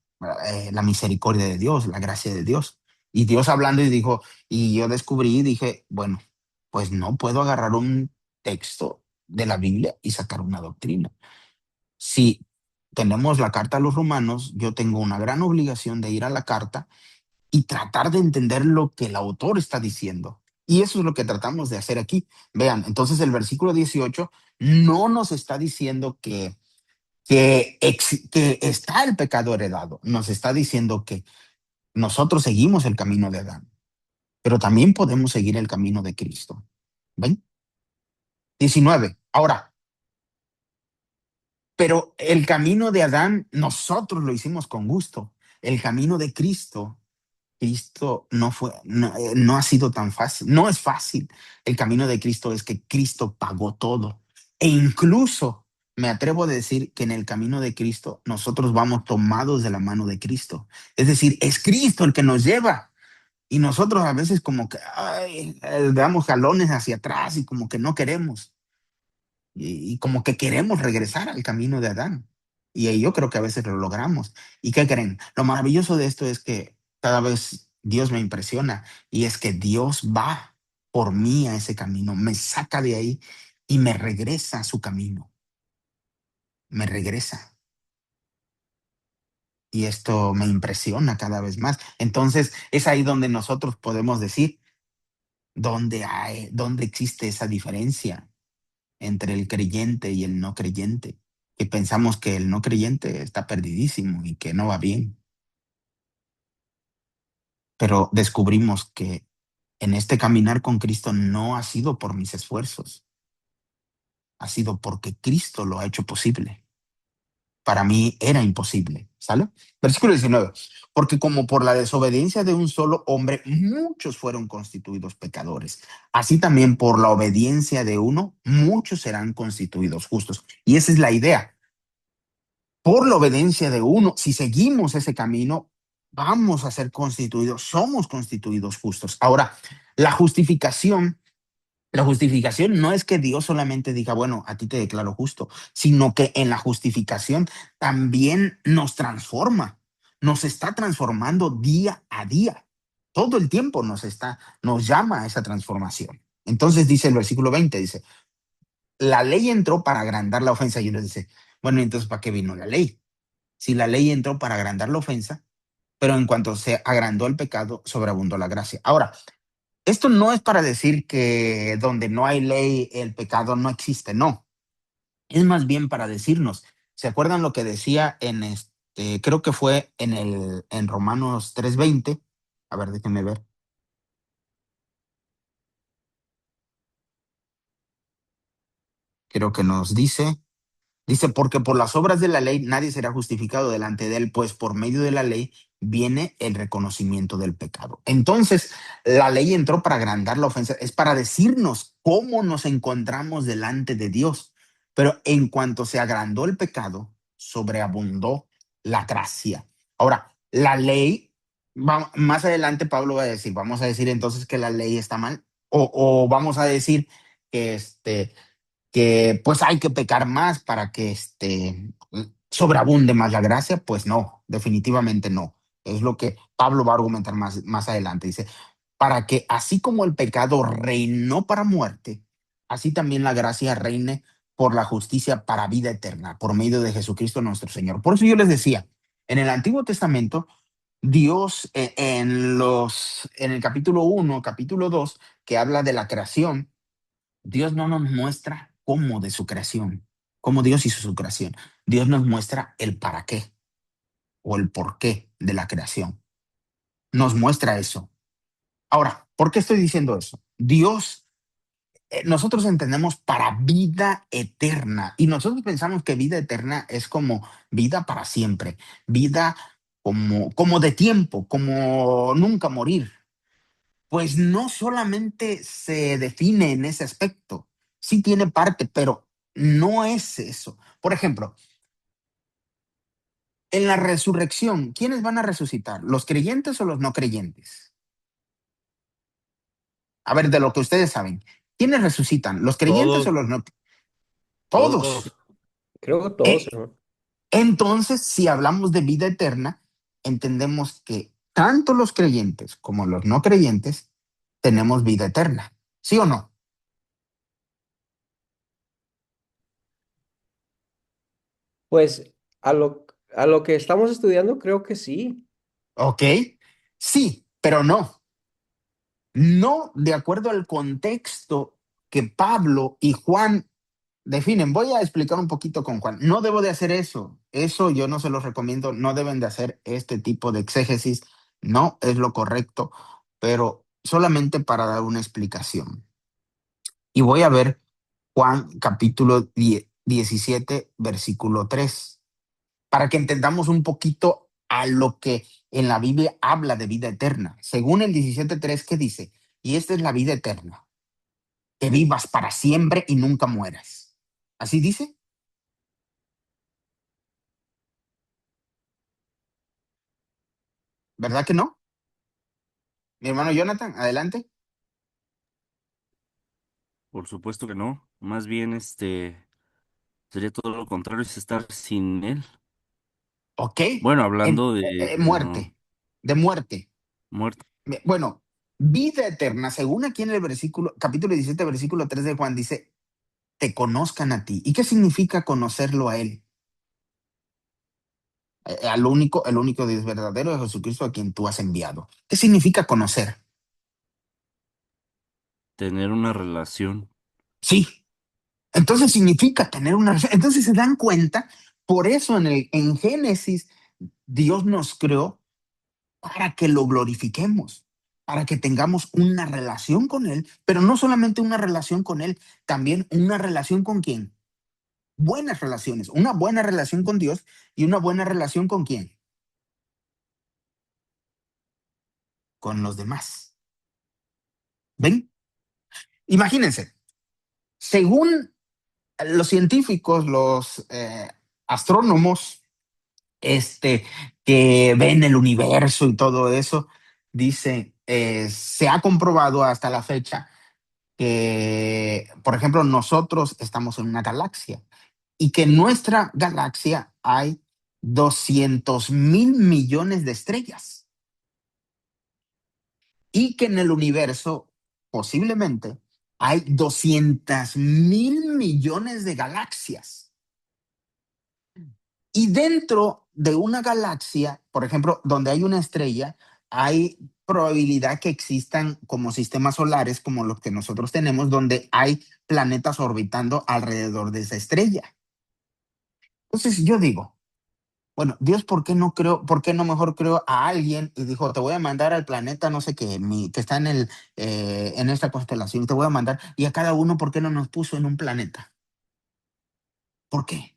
misericordia de Dios, la gracia de Dios. Y Dios hablando y dijo, y yo descubrí y dije, bueno, pues no puedo agarrar un texto de la Biblia y sacar una doctrina. Si tenemos la carta a los romanos, yo tengo una gran obligación de ir a la carta y tratar de entender lo que el autor está diciendo. Y eso es lo que tratamos de hacer aquí. Vean, entonces el versículo 18 no nos está diciendo que está el pecado heredado, nos está diciendo que nosotros seguimos el camino de Adán, pero también podemos seguir el camino de Cristo. ¿Ven? 19. Ahora, pero el camino de Adán nosotros lo hicimos con gusto. El camino de Cristo no ha sido tan fácil, no es fácil. El camino de Cristo es que Cristo pagó todo. E incluso me atrevo a decir que en el camino de Cristo nosotros vamos tomados de la mano de Cristo. Es decir, es Cristo el que nos lleva. Y nosotros a veces como que damos jalones hacia atrás y como que no queremos. Y como que queremos regresar al camino de Adán. Y yo creo que a veces lo logramos. ¿Y qué creen? Lo maravilloso de esto es que cada vez Dios me impresiona y es que Dios va por mí a ese camino, me saca de ahí y me regresa a su camino, me regresa. Y esto me impresiona cada vez más. Entonces es ahí donde nosotros podemos decir dónde existe esa diferencia entre el creyente y el no creyente, que pensamos que el no creyente está perdidísimo y que no va bien. Pero descubrimos que en este caminar con Cristo no ha sido por mis esfuerzos, ha sido porque Cristo lo ha hecho posible. para mí era imposible, ¿sale? Versículo 19. Porque como por la desobediencia de un solo hombre, muchos fueron constituidos pecadores. Así también por la obediencia de uno, muchos serán constituidos justos. Y esa es la idea. Por la obediencia de uno, si seguimos ese camino, vamos a ser constituidos, somos constituidos justos. Ahora, la justificación la justificación no es que Dios solamente diga, bueno, a ti te declaro justo, sino que en la justificación también nos transforma, nos está transformando día a día. Todo el tiempo nos llama a esa transformación. Entonces dice el versículo 20, dice, la ley entró para agrandar la ofensa. Y uno dice, bueno, entonces ¿para qué vino la ley? Si la ley entró para agrandar la ofensa, pero en cuanto se agrandó el pecado, sobreabundó la gracia. Ahora, esto no es para decir que donde no hay ley el pecado no existe, no. Es más bien para decirnos, ¿se acuerdan lo que decía creo que fue en Romanos 3:20? A ver, déjenme ver. Creo que nos dice, porque por las obras de la ley nadie será justificado delante de él, pues por medio de la ley viene el reconocimiento del pecado. Entonces, la ley entró para agrandar la ofensa, es para decirnos cómo nos encontramos delante de Dios. Pero en cuanto se agrandó el pecado, sobreabundó la gracia. Ahora, la ley, más adelante Pablo va a decir, vamos a decir entonces que la ley está mal, o vamos a decir que que pues hay que pecar más para que sobreabunde más la gracia, pues no, definitivamente no. Es lo que Pablo va a argumentar más adelante. Dice, para que así como el pecado reinó para muerte, así también la gracia reine por la justicia para vida eterna, por medio de Jesucristo nuestro Señor. Por eso yo les decía, en el Antiguo Testamento, Dios en el capítulo 1, capítulo 2, que habla de la creación, Dios no nos muestra cómo de su creación, cómo Dios hizo su creación. Dios nos muestra el para qué o el por qué de la creación. Nos muestra eso. Ahora, ¿por qué estoy diciendo eso? Nosotros entendemos para vida eterna y nosotros pensamos que vida eterna es como vida para siempre, vida como de tiempo, como nunca morir. Pues no solamente se define en ese aspecto, sí tiene parte, pero no es eso. Por ejemplo, en la resurrección, ¿quiénes van a resucitar? ¿Los creyentes o los no creyentes? A ver, de lo que ustedes saben, ¿quiénes resucitan? ¿Los creyentes o Todos, los no? todos. Todos. Creo que todos, Eh, hermano. entonces, si hablamos de vida eterna, entendemos que tanto los creyentes como los no creyentes tenemos vida eterna. ¿Sí o no? Pues a lo que estamos estudiando, creo que sí. ¿Ok? Sí, pero no. No de acuerdo al contexto que Pablo y Juan definen. Voy a explicar un poquito con Juan. No debo de hacer eso. Eso yo no se los recomiendo. No deben de hacer este tipo de exégesis. No es lo correcto, pero solamente para dar una explicación. Y voy a ver Juan capítulo 17, versículo 3, para que entendamos un poquito a lo que en la Biblia habla de vida eterna. Según el 17:3, ¿qué dice? Y esta es la vida eterna, que vivas para siempre y nunca mueras. ¿Así dice? ¿Verdad que no? Mi hermano Jonathan, adelante. Por supuesto que no. Más bien, sería todo lo contrario, es estar sin él. Ok. Bueno, hablando de Muerte, de muerte. muerte, Bueno, vida eterna, según aquí en el capítulo 17, versículo 3 de Juan, dice, te conozcan a ti. ¿Y qué significa conocerlo a él? El único Dios verdadero de Jesucristo a quien tú has enviado. ¿Qué significa conocer? tener una relación. Sí, entonces significa tener una relación. Entonces se dan cuenta, por eso en Génesis Dios nos creó para que lo glorifiquemos, para que tengamos una relación con Él, pero no solamente una relación con Él, también una relación con quién? buenas relaciones, una buena relación con Dios y una buena relación con quién, con los demás. ¿Ven? Imagínense, según los científicos, los astrónomos, que ven el universo y todo eso, dice, se ha comprobado hasta la fecha que, por ejemplo, nosotros estamos en una galaxia y que en nuestra galaxia hay 200.000 millones de estrellas y que en el universo posiblemente hay 200.000 millones de galaxias. Y dentro de una galaxia, por ejemplo, donde hay una estrella, hay probabilidad que existan como sistemas solares como los que nosotros tenemos, donde hay planetas orbitando alrededor de esa estrella. Entonces yo digo, bueno, Dios, ¿por qué no creó, por qué no mejor creó a alguien y dijo, te voy a mandar al planeta, no sé qué, que está en esta constelación, te voy a mandar, y a cada uno, ¿por qué no nos puso en un planeta? ¿Por qué?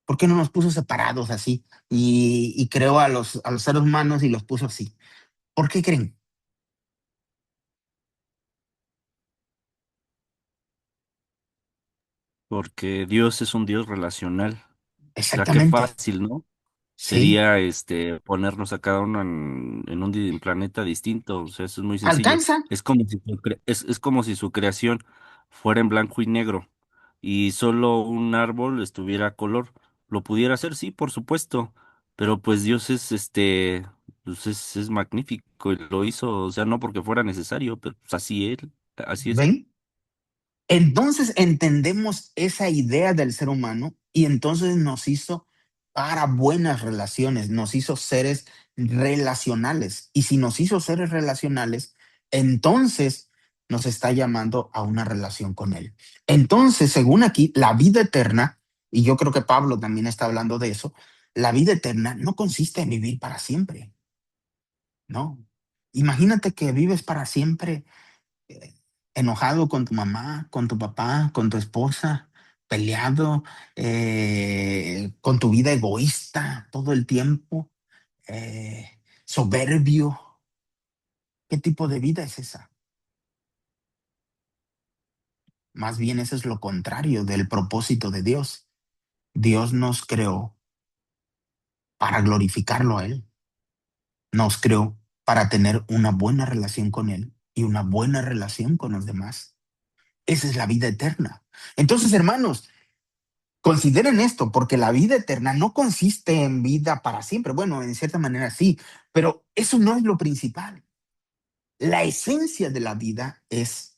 ¿Por qué no nos puso separados así? Y creó a los seres humanos y los puso así. ¿Por qué creen? Porque Dios es un Dios relacional. O sea, qué Exactamente. fácil, ¿no? Sí. Sería ponernos a cada uno en un planeta distinto. O sea, eso es muy sencillo. ¿Alcanza? Es como si su creación fuera en blanco y negro y solo un árbol estuviera a color. Lo pudiera hacer, sí, por supuesto. Pero pues Dios es pues es magnífico y lo hizo, o sea, no porque fuera necesario, pero pues así es él. ¿Ven? Entonces entendemos esa idea del ser humano y entonces nos hizo para buenas relaciones, nos hizo seres relacionales. Y si nos hizo seres relacionales, entonces nos está llamando a una relación con Él. Entonces, según aquí, la vida eterna, y yo creo que Pablo también está hablando de eso, la vida eterna no consiste en vivir para siempre, no. Imagínate que vives para siempre eh, enojado con tu mamá, con tu papá, con tu esposa, peleado, con tu vida egoísta todo el tiempo, soberbio. ¿Qué tipo de vida es esa? Más bien eso es lo contrario del propósito de Dios. Dios nos creó para glorificarlo a Él. Nos creó para tener una buena relación con Él y una buena relación con los demás. Esa es la vida eterna. Entonces, hermanos, consideren esto, porque la vida eterna no consiste en vida para siempre. Bueno, en cierta manera sí, pero eso no es lo principal. La esencia de la vida es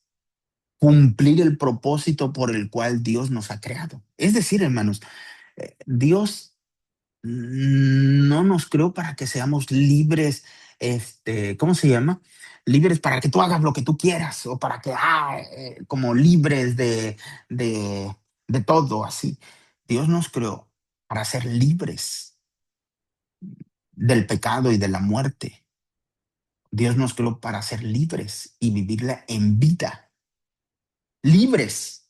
cumplir el propósito por el cual Dios nos ha creado. Es decir, hermanos, Dios no nos creó para que seamos libres, ¿cómo se llama? Libres para que tú hagas lo que tú quieras o para que, como libres de, de todo así. Dios nos creó para ser libres del pecado y de la muerte. Dios nos creó para ser libres y vivirla en vida. Libres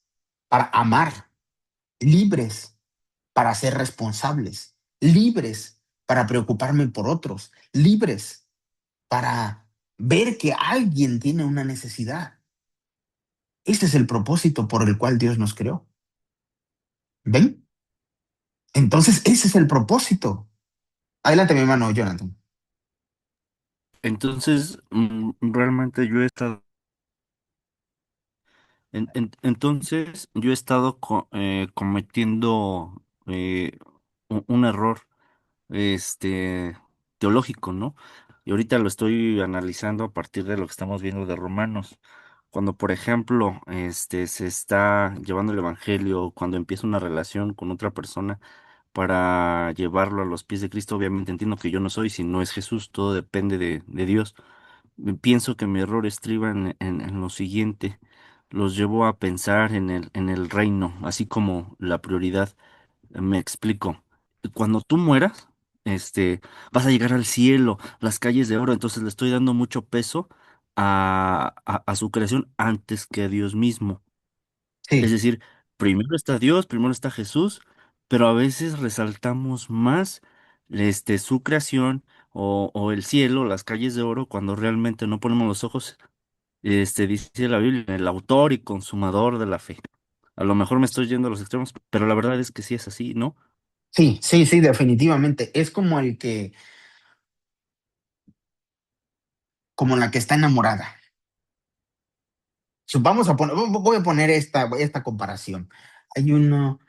para amar, libres para ser responsables, libres para preocuparme por otros, libres para ver que alguien tiene una necesidad. Ese es el propósito por el cual Dios nos creó. ¿Ven? Entonces, ese es el propósito. Adelante, mi hermano Jonathan. Entonces, realmente yo he estado, entonces yo he estado cometiendo un error, este, teológico, ¿no? Y ahorita lo estoy analizando a partir de lo que estamos viendo de Romanos. Cuando, por ejemplo, se está llevando el evangelio, cuando empieza una relación con otra persona para llevarlo a los pies de Cristo, obviamente entiendo que yo no soy, si no es Jesús, todo depende de Dios. Pienso que mi error estriba en lo siguiente, los llevo a pensar en el reino, así como la prioridad. Me explico. Cuando tú mueras, vas a llegar al cielo, las calles de oro, entonces le estoy dando mucho peso a su creación antes que a Dios mismo. Es Sí, decir, primero está Dios, primero está Jesús, pero a veces resaltamos más su creación o el cielo, las calles de oro, cuando realmente no ponemos los ojos, dice la Biblia, en el autor y consumador de la fe. A lo mejor me estoy yendo a los extremos, pero la verdad es que sí es así, ¿no? Sí, sí, sí, definitivamente. Es como el que, como la que está enamorada. Vamos a poner, voy a poner esta comparación. Hay uno,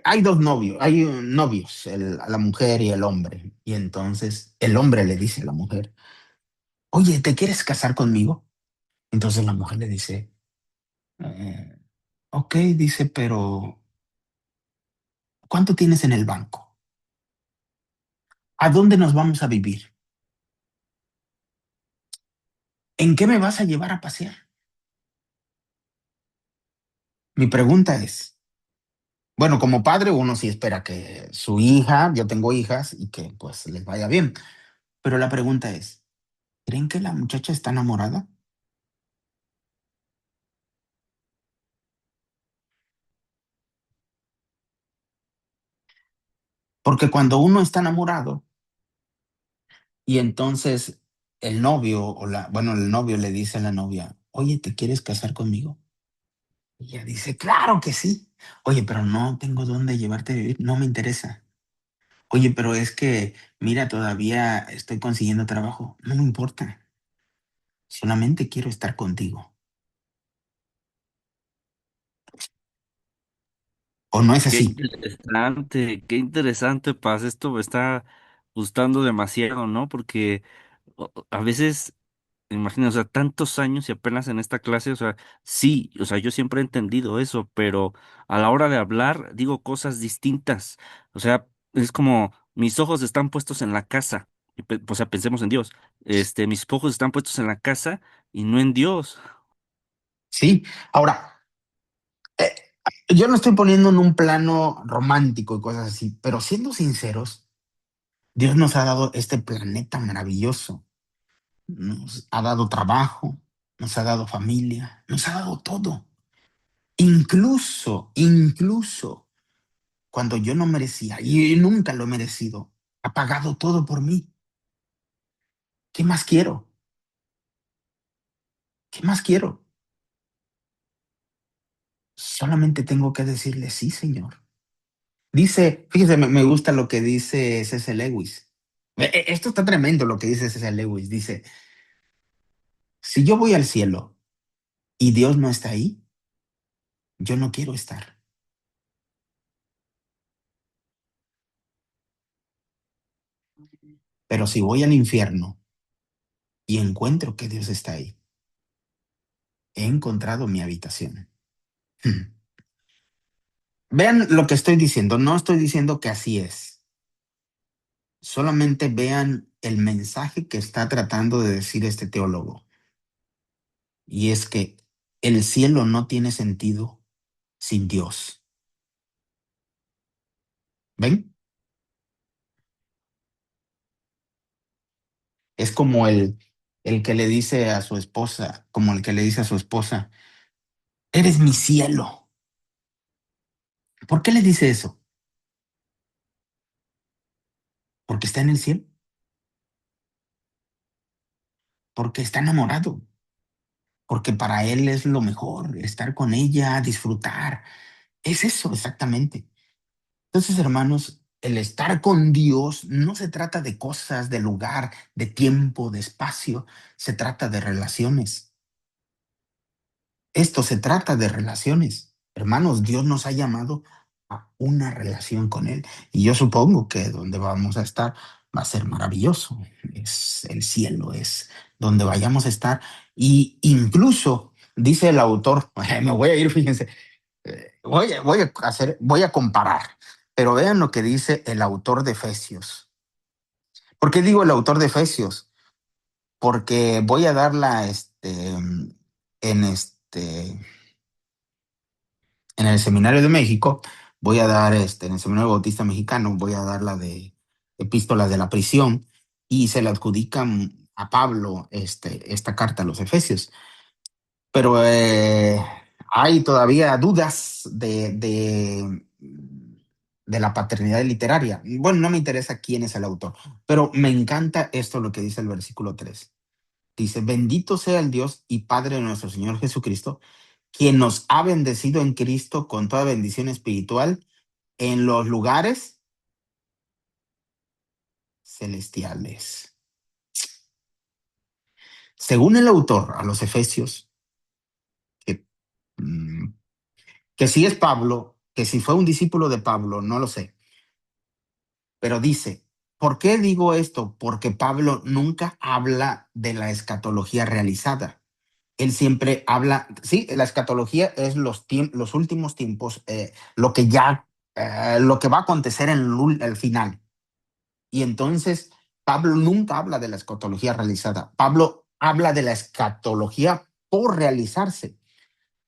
hay dos novios, novios, la mujer y el hombre. Y entonces el hombre le dice a la mujer, oye, ¿te quieres casar conmigo? Entonces la mujer le dice, "Eh, ok, dice, pero ¿cuánto tienes en el banco? ¿A dónde nos vamos a vivir? ¿En qué me vas a llevar a pasear? Mi pregunta es, bueno, como padre uno sí espera que su hija, yo tengo hijas y que pues les vaya bien, pero la pregunta es, ¿creen que la muchacha está enamorada? Porque cuando uno está enamorado y entonces el novio bueno, el novio le dice a la novia, oye, ¿te quieres casar conmigo? Y ella dice, claro que sí. Oye, pero no tengo dónde llevarte a vivir, no me interesa. Oye, pero es que, mira, todavía estoy consiguiendo trabajo, no me importa, solamente quiero estar contigo. ¿O no es así? Qué interesante, Paz. Esto me está gustando demasiado, ¿no? Porque a veces, imagino, o sea, tantos años y apenas en esta clase, o sea, sí, o sea, yo siempre he entendido eso, pero a la hora de hablar digo cosas distintas. O sea, es como mis ojos están puestos en la casa. O sea, pensemos en Dios. Mis ojos están puestos en la casa y no en Dios. Sí. Ahora, eh, yo no estoy poniendo en un plano romántico y cosas así, pero siendo sinceros, Dios nos ha dado este planeta maravilloso, nos ha dado trabajo, nos ha dado familia, nos ha dado todo. Incluso cuando yo no merecía y nunca lo he merecido, ha pagado todo por mí. ¿Qué más quiero? ¿Qué más quiero? Solamente tengo que decirle sí, Señor. Dice, fíjese, me gusta lo que dice C.S. Lewis. Esto está tremendo lo que dice C.S. Lewis. Dice, si yo voy al cielo y Dios no está ahí, yo no quiero estar. Pero si voy al infierno y encuentro que Dios está ahí, he encontrado mi habitación. Vean lo que estoy diciendo. No estoy diciendo que así es. Solamente vean el mensaje que está tratando de decir este teólogo. Y es que el cielo no tiene sentido sin Dios. ¿Ven? Es como el que le dice a su esposa, como el que le dice a su esposa, eres mi cielo. ¿Por qué le dice eso? Porque está en el cielo, porque está enamorado, porque para él es lo mejor, estar con ella, disfrutar. Es eso exactamente. Entonces, hermanos, el estar con Dios no se trata de cosas, de lugar, de tiempo, de espacio, se trata de relaciones. Esto se trata de relaciones. Hermanos, Dios nos ha llamado a una relación con Él. Y yo supongo que donde vamos a estar va a ser maravilloso. Es el cielo, es donde vayamos a estar. Y incluso, dice el autor, me voy a ir, fíjense, voy a comparar, pero vean lo que dice el autor de Efesios. ¿Por qué digo el autor de Efesios? Porque voy a darla en en el Seminario de México, voy a dar en el Seminario Bautista Mexicano, voy a dar la de Epístolas de la Prisión y se le adjudican a Pablo esta carta a los Efesios. Pero hay todavía dudas de la paternidad literaria. Bueno, no me interesa quién es el autor, pero me encanta esto lo que dice el versículo 3. Dice, bendito sea el Dios y Padre de nuestro Señor Jesucristo, quien nos ha bendecido en Cristo con toda bendición espiritual en los lugares celestiales. Según el autor a los Efesios, que, mm, que si es Pablo, que si fue un discípulo de Pablo, no lo sé, pero dice, ¿por qué digo esto? Porque Pablo nunca habla de la escatología realizada. Él siempre habla, sí, la escatología es los últimos tiempos, lo que va a acontecer en el final. Y entonces Pablo nunca habla de la escatología realizada. Pablo habla de la escatología por realizarse.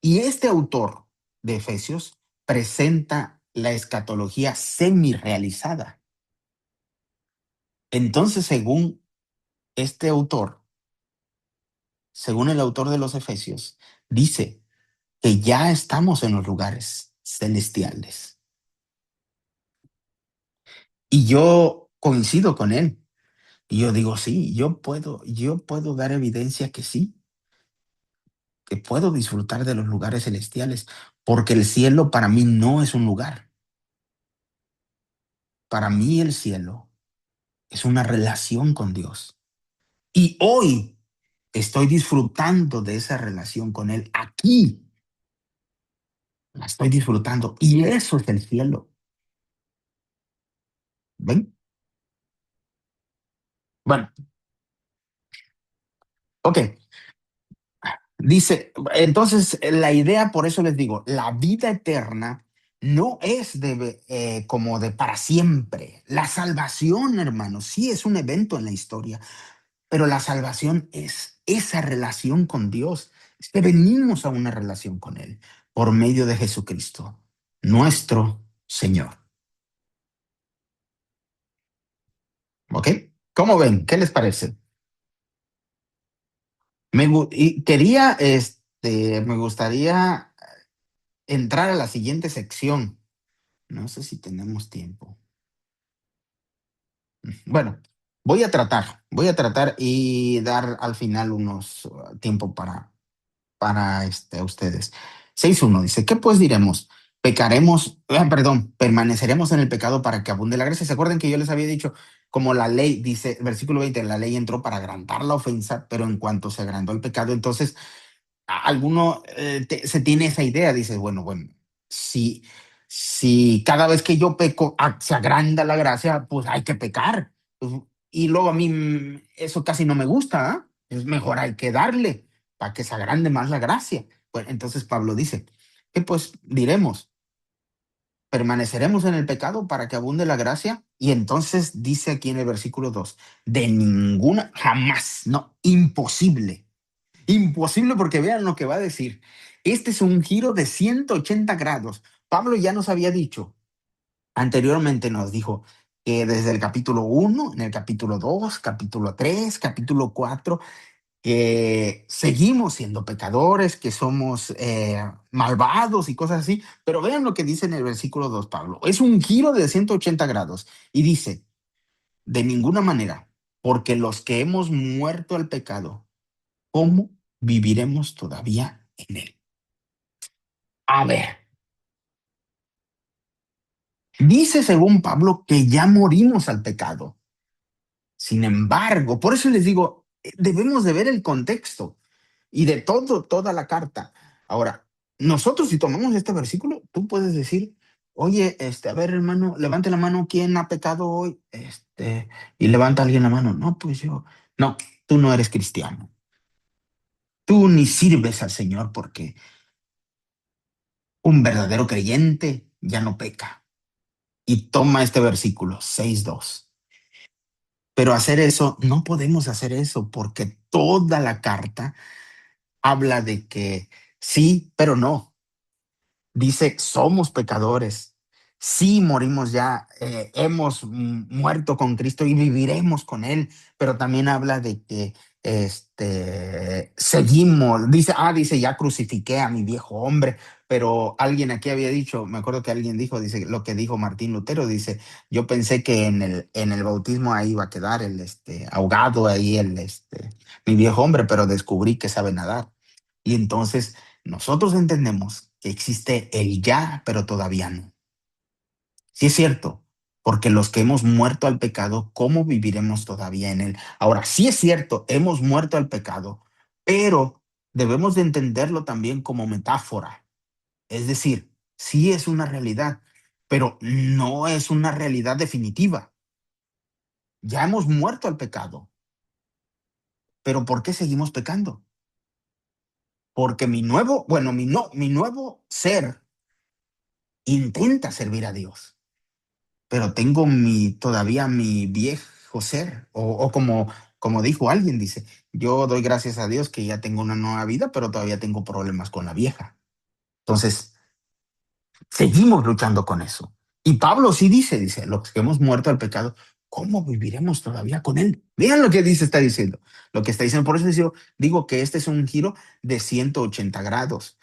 Y este autor de Efesios presenta la escatología semi-realizada. Entonces, este autor, según el autor de los Efesios, dice que ya estamos en los lugares celestiales. Y yo coincido con él. Y yo digo, sí, yo puedo dar evidencia que sí, que puedo disfrutar de los lugares celestiales, porque el cielo para mí no es un lugar. Para mí el cielo es una relación con Dios. Y hoy estoy disfrutando de esa relación con Él. Aquí la estoy disfrutando. Y eso es el cielo. ¿Ven? Bueno, ok. Dice, entonces la idea, por eso les digo, la vida eterna no es como de para siempre. La salvación, hermanos, sí es un evento en la historia, pero la salvación es esa relación con Dios. Es que venimos a una relación con Él por medio de Jesucristo, nuestro Señor. ¿Ok? ¿Cómo ven? ¿Qué les parece? Me gustaría entrar a la siguiente sección. No sé si tenemos tiempo. Bueno, voy a tratar y dar al final unos tiempo para ustedes. 6:1 dice, ¿qué pues diremos? Permaneceremos en el pecado para que abunde la gracia. ¿Se acuerdan que yo les había dicho, como la ley, dice, versículo 20, la ley entró para agrandar la ofensa, pero en cuanto se agrandó el pecado, entonces alguno se tiene esa idea, dice, bueno, si cada vez que yo peco se agranda la gracia, pues hay que pecar. Pues, y luego a mí eso casi no me gusta, ¿ah? Es mejor hay que darle para que se agrande más la gracia. Pues entonces Pablo dice, ¿qué pues diremos? ¿Permaneceremos en el pecado para que abunde la gracia? Y entonces dice aquí en el versículo 2, de ninguna, jamás, no, imposible. Imposible, porque vean lo que va a decir. Este es un giro de 180 grados. Pablo ya nos había dicho, anteriormente nos dijo que desde el capítulo 1, en el capítulo 2, capítulo 3, capítulo 4, que seguimos siendo pecadores, que somos malvados y cosas así. Pero vean lo que dice en el versículo 2, Pablo. Es un giro de 180 grados y dice, de ninguna manera, porque los que hemos muerto al pecado, ¿cómo viviremos todavía en él? A ver, dice según Pablo que ya morimos al pecado. Sin embargo, por eso les digo, debemos de ver el contexto y de toda la carta. Ahora, nosotros si tomamos este versículo, tú puedes decir, oye, a ver, hermano, levante la mano, ¿quién ha pecado hoy? Y levanta alguien la mano. No, pues yo. No, tú no eres cristiano. Tú ni sirves al Señor porque un verdadero creyente ya no peca. Y toma este versículo 6:2. Pero hacer eso, no podemos hacer eso porque toda la carta habla de que sí, pero no. Dice, somos pecadores. Sí, morimos ya, hemos muerto con Cristo y viviremos con Él, pero también habla de que seguimos, dice, ya crucifiqué a mi viejo hombre, pero alguien aquí había dicho, me acuerdo que alguien dijo, dice, lo que dijo Martín Lutero, dice, yo pensé que en el bautismo ahí iba a quedar ahogado ahí mi viejo hombre, pero descubrí que sabe nadar. Y entonces nosotros entendemos que existe el ya, pero todavía no. Sí es cierto, porque los que hemos muerto al pecado, ¿cómo viviremos todavía en él? Ahora, sí es cierto, hemos muerto al pecado, pero debemos de entenderlo también como metáfora. Es decir, sí es una realidad, pero no es una realidad definitiva. Ya hemos muerto al pecado, pero ¿por qué seguimos pecando? Porque mi nuevo ser intenta servir a Dios, pero tengo todavía mi viejo ser, o como dijo alguien, dice, yo doy gracias a Dios que ya tengo una nueva vida, pero todavía tengo problemas con la vieja. Entonces, seguimos luchando con eso. Y Pablo sí dice, los que hemos muerto al pecado, ¿cómo viviremos todavía con él? Vean lo que está diciendo, lo que está diciendo. Por eso digo que este es un giro de 180 grados.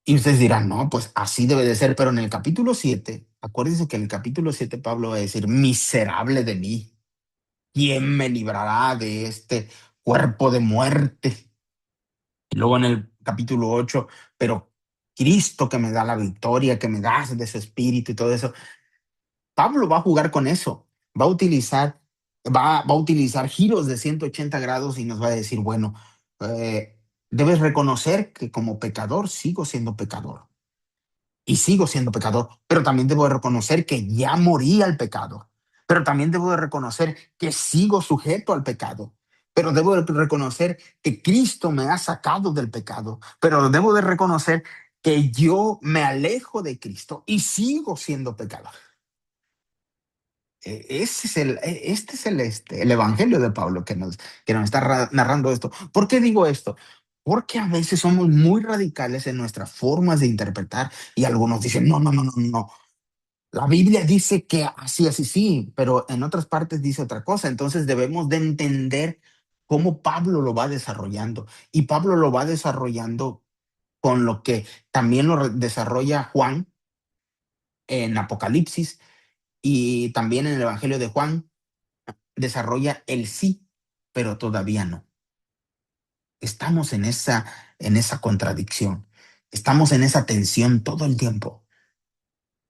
Y ustedes dirán, no, pues así debe de ser, pero en el capítulo 7, acuérdense que en el capítulo 7 Pablo va a decir, miserable de mí, ¿quién me librará de este cuerpo de muerte? Y luego en el capítulo 8, pero Cristo que me da la victoria, que me da de su espíritu y todo eso. Pablo va a jugar con eso, va a utilizar giros de 180 grados y nos va a decir, bueno, debes reconocer que como pecador sigo siendo pecador. Y sigo siendo pecador, pero también debo de reconocer que ya morí al pecado, pero también debo de reconocer que sigo sujeto al pecado, pero debo de reconocer que Cristo me ha sacado del pecado, pero debo de reconocer que yo me alejo de Cristo y sigo siendo pecador. Este es el evangelio de Pablo que nos está narrando esto. ¿Por qué digo esto? Porque a veces somos muy radicales en nuestras formas de interpretar y algunos dicen, no, no, no, no, no. La Biblia dice que así, así, sí, pero en otras partes dice otra cosa. Entonces debemos de entender cómo Pablo lo va desarrollando. Y Pablo lo va desarrollando con lo que también lo desarrolla Juan en Apocalipsis y también en el Evangelio de Juan desarrolla el sí, pero todavía no. Estamos en esa contradicción. Estamos en esa tensión todo el tiempo.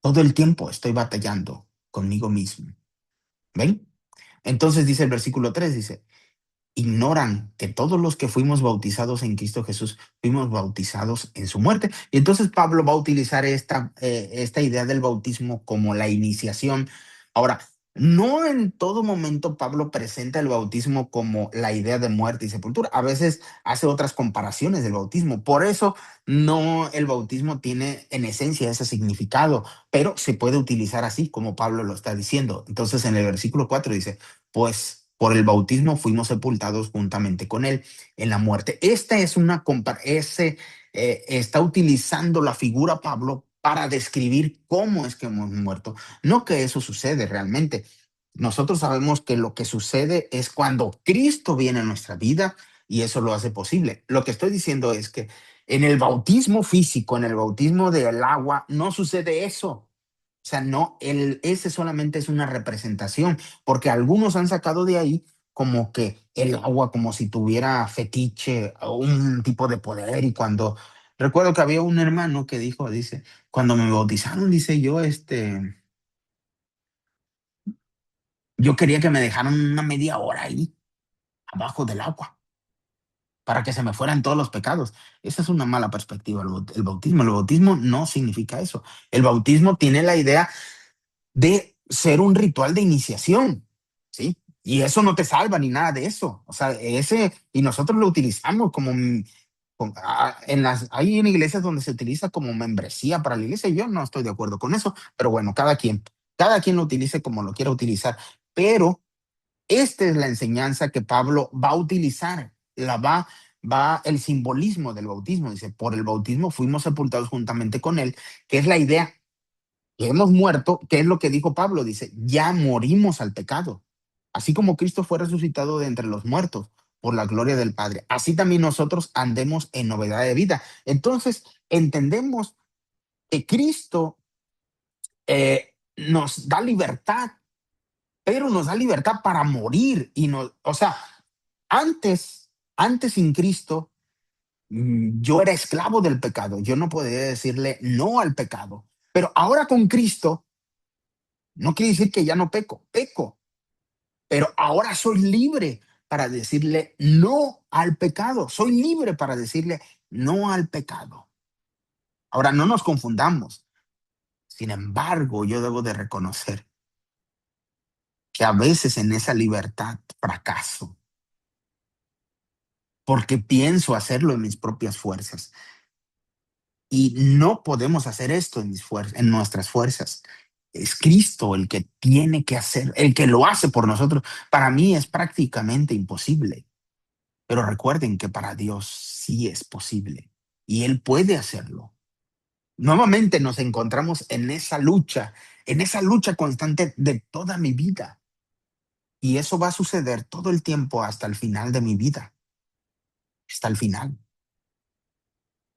Todo el tiempo estoy batallando conmigo mismo. ¿Ven? Entonces dice el versículo 3, dice, ignoran que todos los que fuimos bautizados en Cristo Jesús fuimos bautizados en su muerte. Y entonces Pablo va a utilizar esta idea del bautismo como la iniciación. Ahora, no en todo momento Pablo presenta el bautismo como la idea de muerte y sepultura. A veces hace otras comparaciones del bautismo. Por eso no el bautismo tiene en esencia ese significado, pero se puede utilizar así como Pablo lo está diciendo. Entonces en el versículo 4 dice, pues por el bautismo fuimos sepultados juntamente con él en la muerte. Esta es está utilizando la figura Pablo para describir cómo es que hemos muerto, no que eso sucede realmente. Nosotros sabemos que lo que sucede es cuando Cristo viene a nuestra vida y eso lo hace posible. Lo que estoy diciendo es que en el bautismo físico, en el bautismo del agua, no sucede eso. O sea, no, ese solamente es una representación, porque algunos han sacado de ahí como que el agua como si tuviera fetiche o un tipo de poder y recuerdo que había un hermano que dice, cuando me bautizaron, dice yo quería que me dejaran una media hora ahí abajo del agua para que se me fueran todos los pecados. Esa es una mala perspectiva, el bautismo. El bautismo no significa eso. El bautismo tiene la idea de ser un ritual de iniciación, ¿sí? Y eso no te salva ni nada de eso. O sea, y nosotros lo utilizamos hay en iglesias donde se utiliza como membresía para la iglesia. Yo no estoy de acuerdo con eso, pero bueno, cada quien lo utilice como lo quiera utilizar. Pero esta es la enseñanza que Pablo va a utilizar. Va el simbolismo del bautismo. Dice, por el bautismo fuimos sepultados juntamente con él, que es la idea que hemos muerto, que es lo que dijo Pablo, dice, ya morimos al pecado. Así como Cristo fue resucitado de entre los muertos, por la gloria del Padre, así también nosotros andemos en novedad de vida. Entonces, entendemos que Cristo nos da libertad, pero nos da libertad para morir. O sea, antes sin Cristo, yo era esclavo del pecado. Yo no podía decirle no al pecado. Pero ahora con Cristo, no quiere decir que ya no peco, pero ahora soy libre para decirle no al pecado. Soy libre para decirle no al pecado. Ahora, no nos confundamos. Sin embargo, yo debo de reconocer que a veces en esa libertad fracaso, porque pienso hacerlo en mis propias fuerzas. Y no podemos hacer esto en nuestras fuerzas. Es Cristo el que tiene que hacer, el que lo hace por nosotros. Para mí es prácticamente imposible, pero recuerden que para Dios sí es posible y Él puede hacerlo. Nuevamente nos encontramos en esa lucha constante de toda mi vida. Y eso va a suceder todo el tiempo hasta el final de mi vida, hasta el final.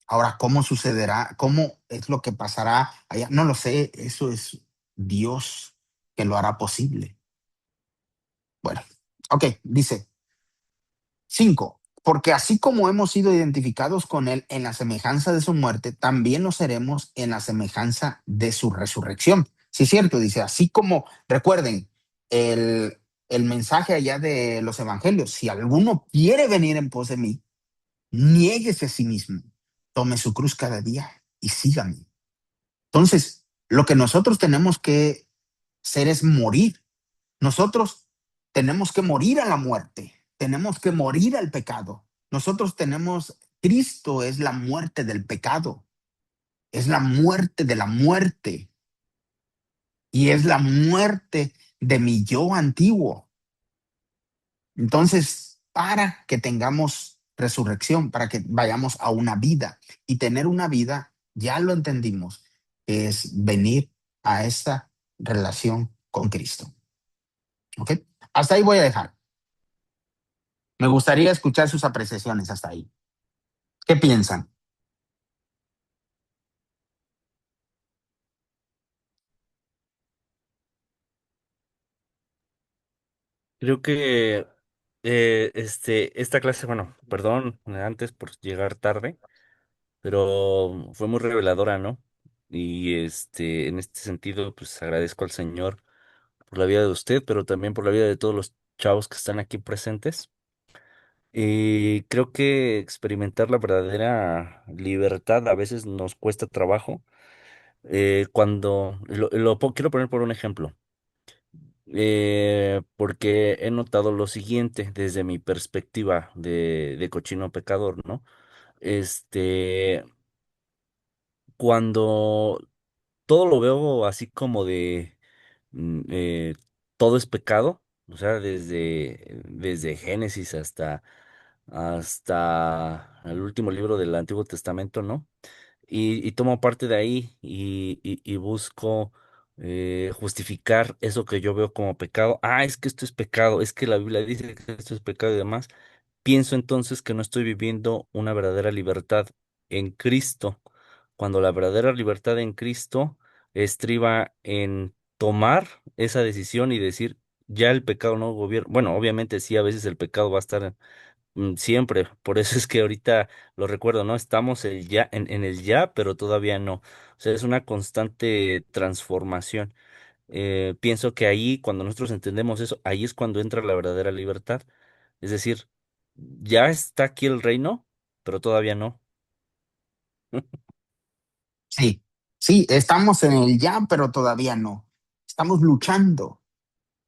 Ahora, ¿cómo sucederá? ¿Cómo es lo que pasará allá? No lo sé, eso es Dios que lo hará posible. Bueno, ok, dice 5. Porque así como hemos sido identificados con Él en la semejanza de su muerte, también lo seremos en la semejanza de su resurrección. Sí, es cierto, dice, así como, recuerden, el mensaje allá de los evangelios, si alguno quiere venir en pos de mí, niéguese a sí mismo, tome su cruz cada día y sígame. Entonces, lo que nosotros tenemos que hacer es morir. Nosotros tenemos que morir a la muerte, tenemos que morir al pecado. Cristo es la muerte del pecado, es la muerte de la muerte y es la muerte de mi yo antiguo. Entonces, para que tengamos resurrección, para que vayamos a una vida y tener una vida, ya lo entendimos, es venir a esta relación con Cristo. ¿Ok? Hasta ahí voy a dejar. Me gustaría escuchar sus apreciaciones hasta ahí. ¿Qué piensan? Creo que esta clase, bueno, perdón antes por llegar tarde, pero fue muy reveladora, ¿no? Y en este sentido, pues agradezco al Señor por la vida de usted, pero también por la vida de todos los chavos que están aquí presentes. Y creo que experimentar la verdadera libertad a veces nos cuesta trabajo. Quiero poner por un ejemplo, porque he notado lo siguiente desde mi perspectiva de cochino pecador, ¿no? Este, Cuando todo lo veo así como de todo es pecado, o sea, desde Génesis hasta el último libro del Antiguo Testamento, ¿no? Y tomo parte de ahí y busco justificar eso que yo veo como pecado. Ah, es que esto es pecado, es que la Biblia dice que esto es pecado y demás. Pienso entonces que no estoy viviendo una verdadera libertad en Cristo, cuando la verdadera libertad en Cristo estriba en tomar esa decisión y decir, ya el pecado no gobierna. Bueno, obviamente sí, a veces el pecado va a estar siempre. Por eso es que ahorita lo recuerdo, ¿no? Estamos en el ya, pero todavía no. O sea, es una constante transformación. Pienso que ahí, cuando nosotros entendemos eso, ahí es cuando entra la verdadera libertad. Es decir, ya está aquí el reino, pero todavía no. Sí, sí, estamos en el ya, pero todavía no. Estamos luchando.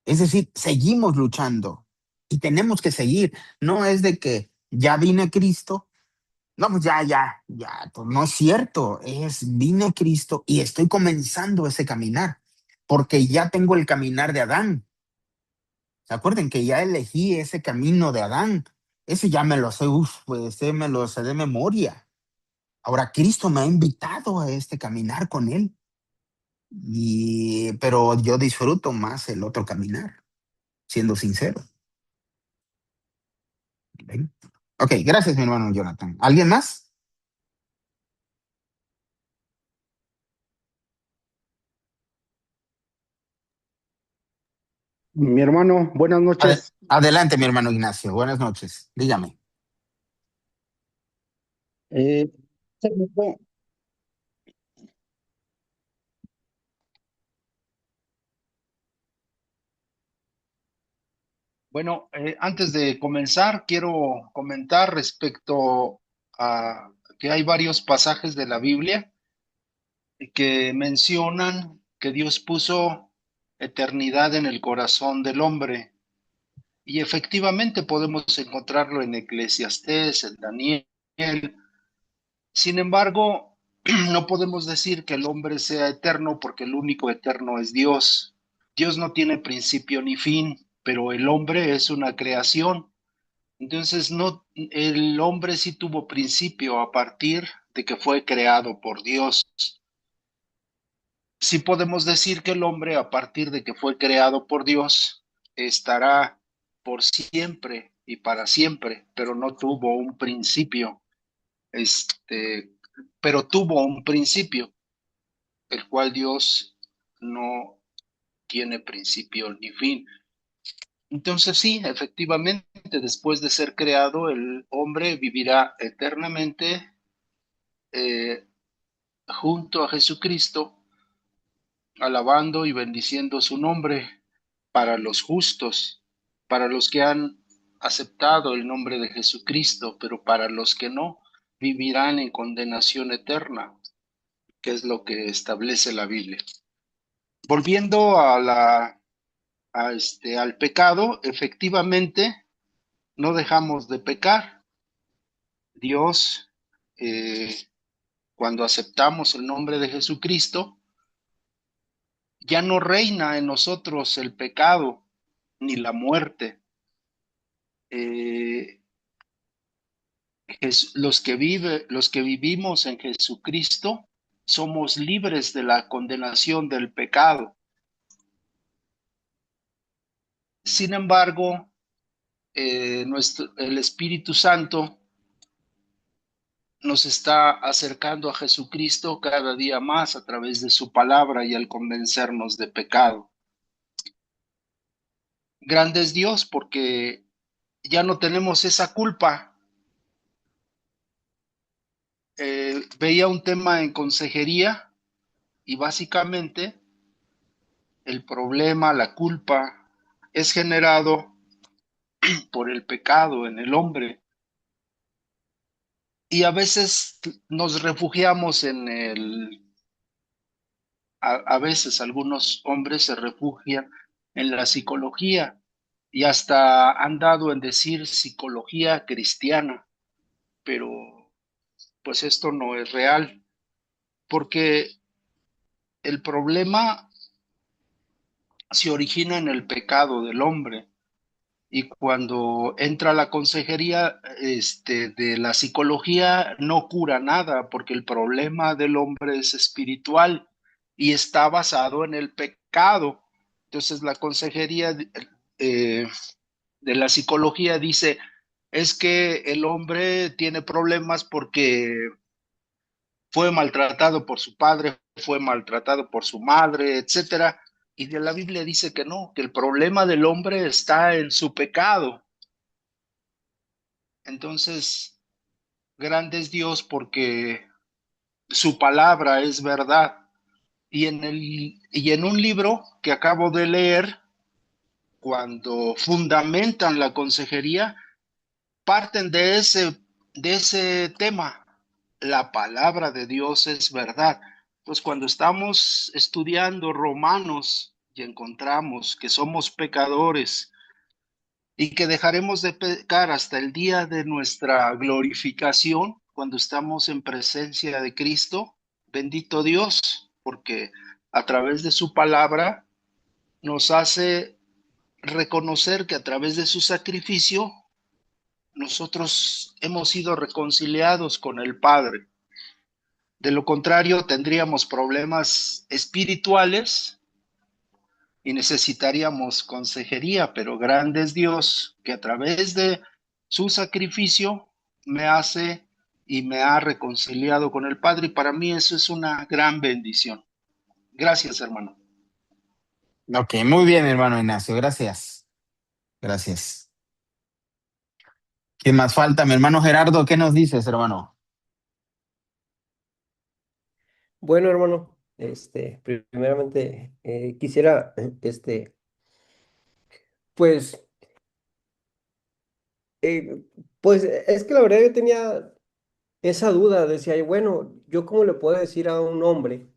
Es decir, seguimos luchando y tenemos que seguir. No es de que ya vine Cristo. No, pues ya, pues no es cierto. Vine Cristo y estoy comenzando ese caminar porque ya tengo el caminar de Adán. ¿Se acuerdan que ya elegí ese camino de Adán? Ese ya me lo sé, pues ese me lo sé de memoria. Ahora Cristo me ha invitado a este caminar con Él, pero yo disfruto más el otro caminar, siendo sincero. Ok, ok, gracias, mi hermano Jonathan. ¿Alguien más? Mi hermano, buenas noches. Adelante, mi hermano Ignacio. Buenas noches. Dígame. Eh, bueno, antes de comenzar, quiero comentar respecto a que hay varios pasajes de la Biblia que mencionan que Dios puso eternidad en el corazón del hombre. Y efectivamente podemos encontrarlo en Eclesiastés, en Daniel. Sin embargo, no podemos decir que el hombre sea eterno porque el único eterno es Dios. Dios no tiene principio ni fin, pero el hombre es una creación. Entonces, no, el hombre sí tuvo principio a partir de que fue creado por Dios. Sí podemos decir que el hombre, a partir de que fue creado por Dios, estará por siempre y para siempre, pero no tuvo un principio. Este, pero tuvo un principio, el cual Dios no tiene principio ni fin. Entonces sí, efectivamente, después de ser creado, el hombre vivirá eternamente eh, junto a Jesucristo, alabando y bendiciendo su nombre para los justos, para los que han aceptado el nombre de Jesucristo, pero para los que no, vivirán en condenación eterna, que es lo que establece la Biblia. Volviendo al pecado, efectivamente, no dejamos de pecar. Dios, eh, cuando aceptamos el nombre de Jesucristo, ya no reina en nosotros el pecado ni la muerte. Eh, los que vivimos en Jesucristo, somos libres de la condenación del pecado. Sin embargo, el Espíritu Santo nos está acercando a Jesucristo cada día más a través de su palabra y al convencernos de pecado. Grande es Dios porque ya no tenemos esa culpa. Veía un tema en consejería y básicamente el problema, la culpa, es generado por el pecado en el hombre. Y a veces nos refugiamos a veces algunos hombres se refugian en la psicología y hasta han dado en decir psicología cristiana, pero pues esto no es real, porque el problema se origina en el pecado del hombre. Y cuando entra la consejería, de la psicología no cura nada, porque el problema del hombre es espiritual y está basado en el pecado. Entonces la consejería eh, de la psicología dice, es que el hombre tiene problemas porque fue maltratado por su padre, fue maltratado por su madre, etcétera. Y de la Biblia dice que no, que el problema del hombre está en su pecado. Entonces, grande es Dios porque su palabra es verdad. Y en un libro que acabo de leer, cuando fundamentan la consejería, parten de ese tema. La palabra de Dios es verdad. Pues cuando estamos estudiando Romanos y encontramos que somos pecadores y que dejaremos de pecar hasta el día de nuestra glorificación, cuando estamos en presencia de Cristo, bendito Dios, porque a través de su palabra nos hace reconocer que a través de su sacrificio nosotros hemos sido reconciliados con el Padre. De lo contrario, tendríamos problemas espirituales y necesitaríamos consejería, pero grande es Dios que a través de su sacrificio me hace y me ha reconciliado con el Padre y para mí eso es una gran bendición. Gracias, hermano. Ok, muy bien, hermano Ignacio, gracias. Gracias. ¿Qué más falta? Mi hermano Gerardo, ¿qué nos dices, hermano? Bueno, hermano, primeramente quisiera, pues, eh, pues es que la verdad yo tenía esa duda, decía, bueno, ¿yo cómo le puedo decir a un hombre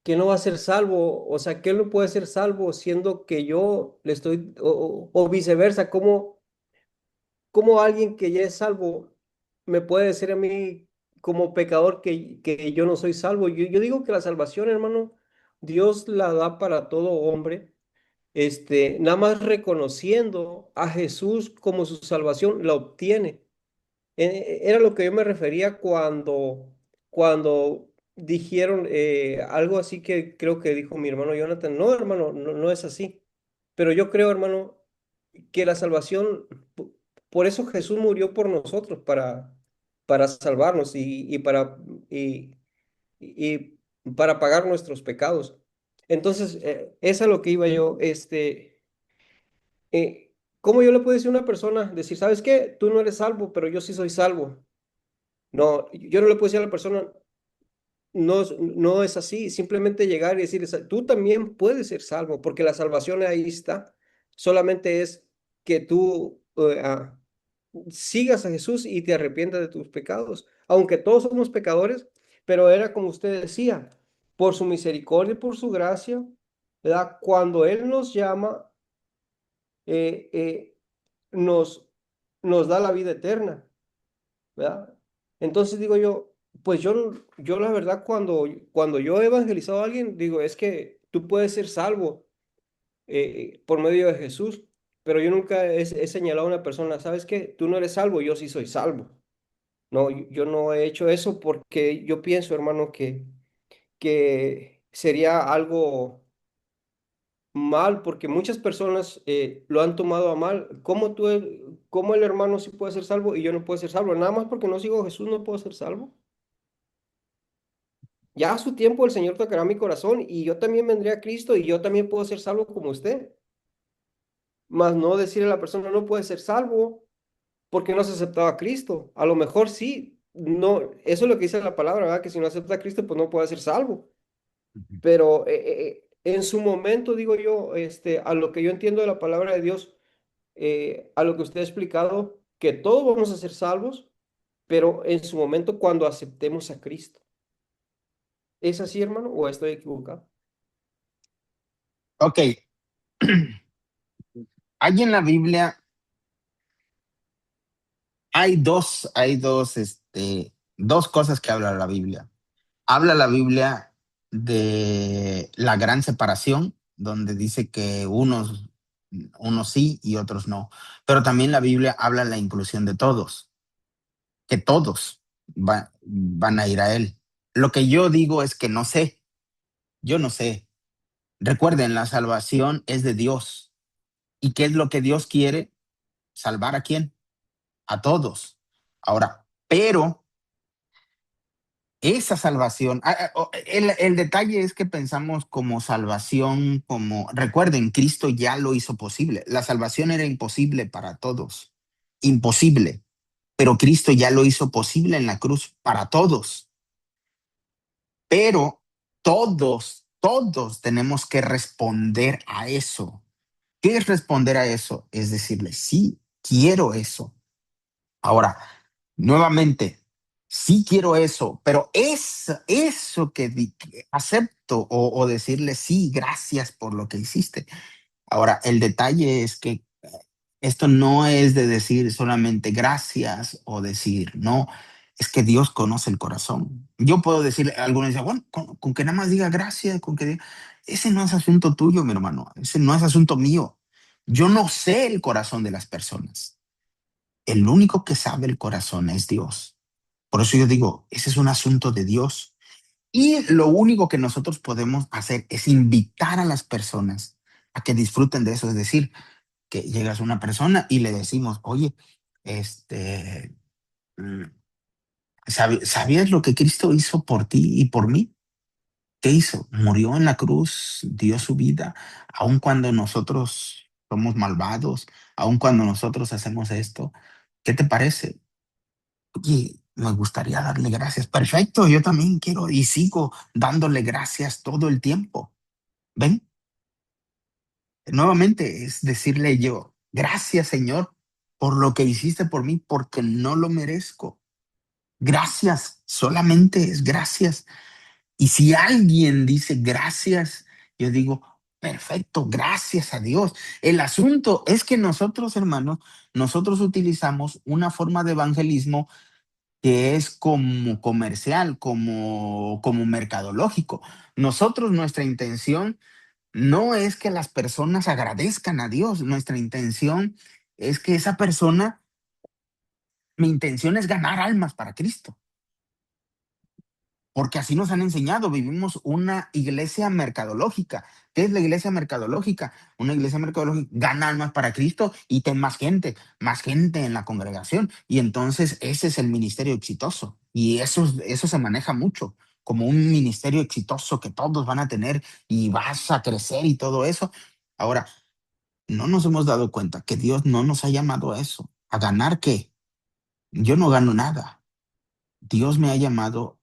que no va a ser salvo? O sea, que él no puede ser salvo siendo que yo le estoy, o viceversa, ¿cómo alguien que ya es salvo me puede decir a mí como pecador que yo no soy salvo? Yo digo que la salvación, hermano, Dios la da para todo hombre, nada más reconociendo a Jesús como su salvación, la obtiene. Era lo que yo me refería cuando dijeron algo así que creo que dijo mi hermano Jonathan. No, hermano, no, no es así. Pero yo creo, hermano, que la salvación, por eso Jesús murió por nosotros, para salvarnos y, y para pagar nuestros pecados. Entonces, es a lo que iba yo, ¿cómo yo le puedo decir a una persona, decir, ¿sabes qué? Tú no eres salvo, pero yo sí soy salvo. No, yo no le puedo decir a la persona, no, no es así, simplemente llegar y decir, tú también puedes ser salvo, porque la salvación ahí está. Solamente es que tú sigas a Jesús y te arrepientas de tus pecados, aunque todos somos pecadores, pero era como usted decía, por su misericordia y por su gracia, ¿verdad? Cuando Él nos llama, eh, eh, nos, nos da la vida eterna, ¿verdad? Entonces digo yo, pues yo la verdad cuando yo he evangelizado a alguien, digo, es que tú puedes ser salvo por medio de Jesús, pero yo nunca he señalado a una persona, ¿sabes qué? Tú no eres salvo, yo sí soy salvo. No, yo no he hecho eso porque yo pienso, hermano, que sería algo mal, porque muchas personas lo han tomado a mal. ¿Cómo el hermano sí puede ser salvo y yo no puedo ser salvo? Nada más porque no sigo a Jesús no puedo ser salvo. Ya a su tiempo el Señor tocará mi corazón y yo también vendré a Cristo y yo también puedo ser salvo como usted. Mas no decirle a la persona no puede ser salvo porque no has aceptado a Cristo. A lo mejor sí, no, eso es lo que dice la palabra, ¿verdad? Que si no acepta a Cristo, pues no puede ser salvo. Pero en su momento, digo yo, a lo que yo entiendo de la palabra de Dios, a lo que usted ha explicado, que todos vamos a ser salvos, pero en su momento cuando aceptemos a Cristo. ¿Es así, hermano, o estoy equivocado? Ok, hay en la Biblia, dos cosas que habla la Biblia. Habla la Biblia de la gran separación, donde dice que unos sí y otros no. Pero también la Biblia habla de la inclusión de todos, que todos van a ir a Él. Lo que yo digo es que no sé, yo no sé. Recuerden, la salvación es de Dios. ¿Y qué es lo que Dios quiere? ¿Salvar a quién? A todos. Ahora, pero esa salvación, el detalle es que pensamos como salvación, recuerden, Cristo ya lo hizo posible. La salvación era imposible para todos, imposible, pero Cristo ya lo hizo posible en la cruz para todos. Pero todos tenemos que responder a eso. ¿Qué es responder a eso? Es decirle, sí, quiero eso. Ahora, nuevamente, sí quiero eso, pero es eso que acepto o decirle sí, gracias por lo que hiciste. Ahora, el detalle es que esto no es de decir solamente gracias o decir no, es que Dios conoce el corazón. Yo puedo decirle, algunos dicen, bueno, con que nada más diga gracias, ese no es asunto tuyo, mi hermano, ese no es asunto mío. Yo no sé el corazón de las personas. El único que sabe el corazón es Dios. Por eso yo digo, ese es un asunto de Dios. Y lo único que nosotros podemos hacer es invitar a las personas a que disfruten de eso. Es decir, que llegas a una persona y le decimos, oye, este, mm, ¿sabías lo que Cristo hizo por ti y por mí? ¿Qué hizo? Murió en la cruz, dio su vida, aun cuando nosotros somos malvados, aun cuando nosotros hacemos esto. ¿Qué te parece? Oye, me gustaría darle gracias. Perfecto, yo también quiero y sigo dándole gracias todo el tiempo. ¿Ven? Nuevamente es decirle yo, gracias Señor por lo que hiciste por mí, porque no lo merezco. Gracias, solamente es gracias. Y si alguien dice gracias, yo digo, perfecto, gracias a Dios. El asunto es que nosotros, hermanos, nosotros utilizamos una forma de evangelismo que es como comercial, como mercadológico. Nosotros, nuestra intención no es que las personas agradezcan a Dios, nuestra intención es que esa persona, mi intención es ganar almas para Cristo. Porque así nos han enseñado, vivimos una iglesia mercadológica. ¿Qué es la iglesia mercadológica? Una iglesia mercadológica gana almas para Cristo y ten más gente en la congregación. Y entonces ese es el ministerio exitoso. Y eso se maneja mucho como un ministerio exitoso que todos van a tener y vas a crecer y todo eso. Ahora, no nos hemos dado cuenta que Dios no nos ha llamado a eso. ¿A ganar qué? Yo no gano nada. Dios me ha llamado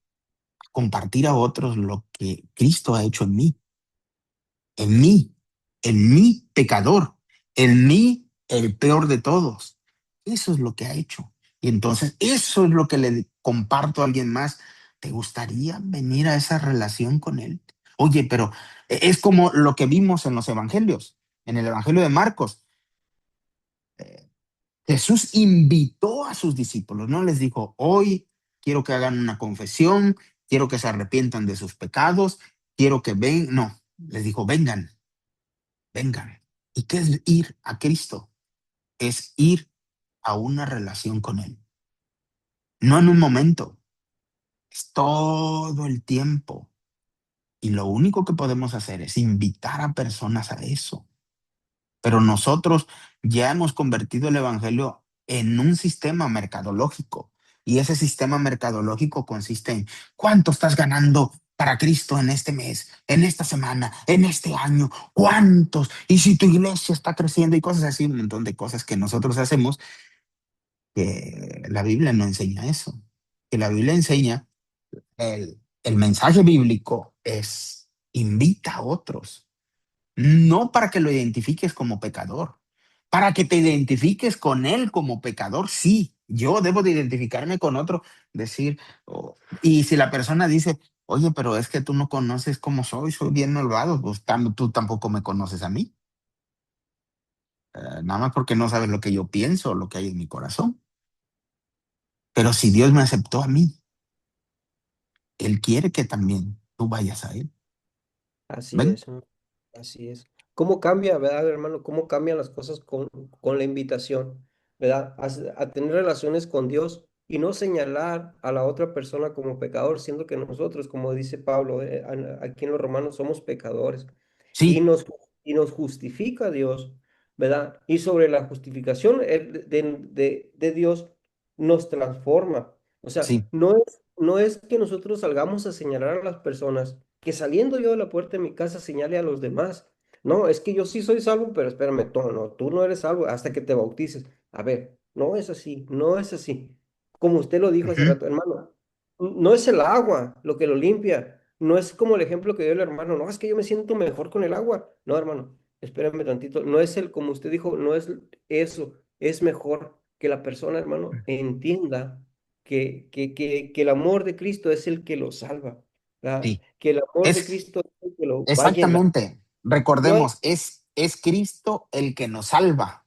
compartir a otros lo que Cristo ha hecho en mí, en mí pecador, en mí el peor de todos. Eso es lo que ha hecho. Y entonces eso es lo que le comparto a alguien más. ¿Te gustaría venir a esa relación con él? Oye, pero es como lo que vimos en los evangelios, en el evangelio de Marcos. Jesús invitó a sus discípulos, no les dijo, hoy quiero que hagan una confesión, quiero que se arrepientan de sus pecados, quiero que vengan, no, les dijo, vengan, vengan. ¿Y qué es ir a Cristo? Es ir a una relación con Él. No en un momento, es todo el tiempo. Y lo único que podemos hacer es invitar a personas a eso. Pero nosotros ya hemos convertido el evangelio en un sistema mercadológico. Y ese sistema mercadológico consiste en cuánto estás ganando para Cristo en este mes, en esta semana, en este año, cuántos. Y si tu iglesia está creciendo y cosas así, un montón de cosas que nosotros hacemos, que la Biblia no enseña eso. Que la Biblia enseña, el mensaje bíblico es invita a otros, no para que lo identifiques como pecador, para que te identifiques con él como pecador. Sí, yo debo de identificarme con otro, decir, oh, y si la persona dice, oye, pero es que tú no conoces cómo soy bien malvado, pues tú tampoco me conoces a mí. Nada más porque no sabes lo que yo pienso, lo que hay en mi corazón. Pero si Dios me aceptó a mí, Él quiere que también tú vayas a Él. Así ¿Ven? es, hermano, así es. ¿Cómo cambia, verdad, hermano? ¿Cómo cambian las cosas con la invitación, verdad? A tener relaciones con Dios y no señalar a la otra persona como pecador, siendo que nosotros, como dice Pablo, aquí en los Romanos somos pecadores y Sí, nos justifica Dios, ¿verdad? Y sobre la justificación de Dios nos transforma. O sea, sí. no es que nosotros salgamos a señalar a las personas que saliendo yo de la puerta de mi casa señale a los demás. No, es que yo sí soy salvo, pero espérame, tú no eres salvo hasta que te bautices. A ver, no es así, no es así. Como usted lo dijo hace Ujú, rato, hermano, no es el agua lo que lo limpia, no es como el ejemplo que dio el hermano, no, es que yo me siento mejor con el agua. No, hermano, espérame tantito, no es el, como usted dijo, no es eso, es mejor que la persona, hermano, entienda que el amor de Cristo es el que lo salva, ¿verdad? sí. Que el amor de Es Cristo es el que lo va a llenar. exactamente. No hay, Recordemos, es Cristo el que nos salva.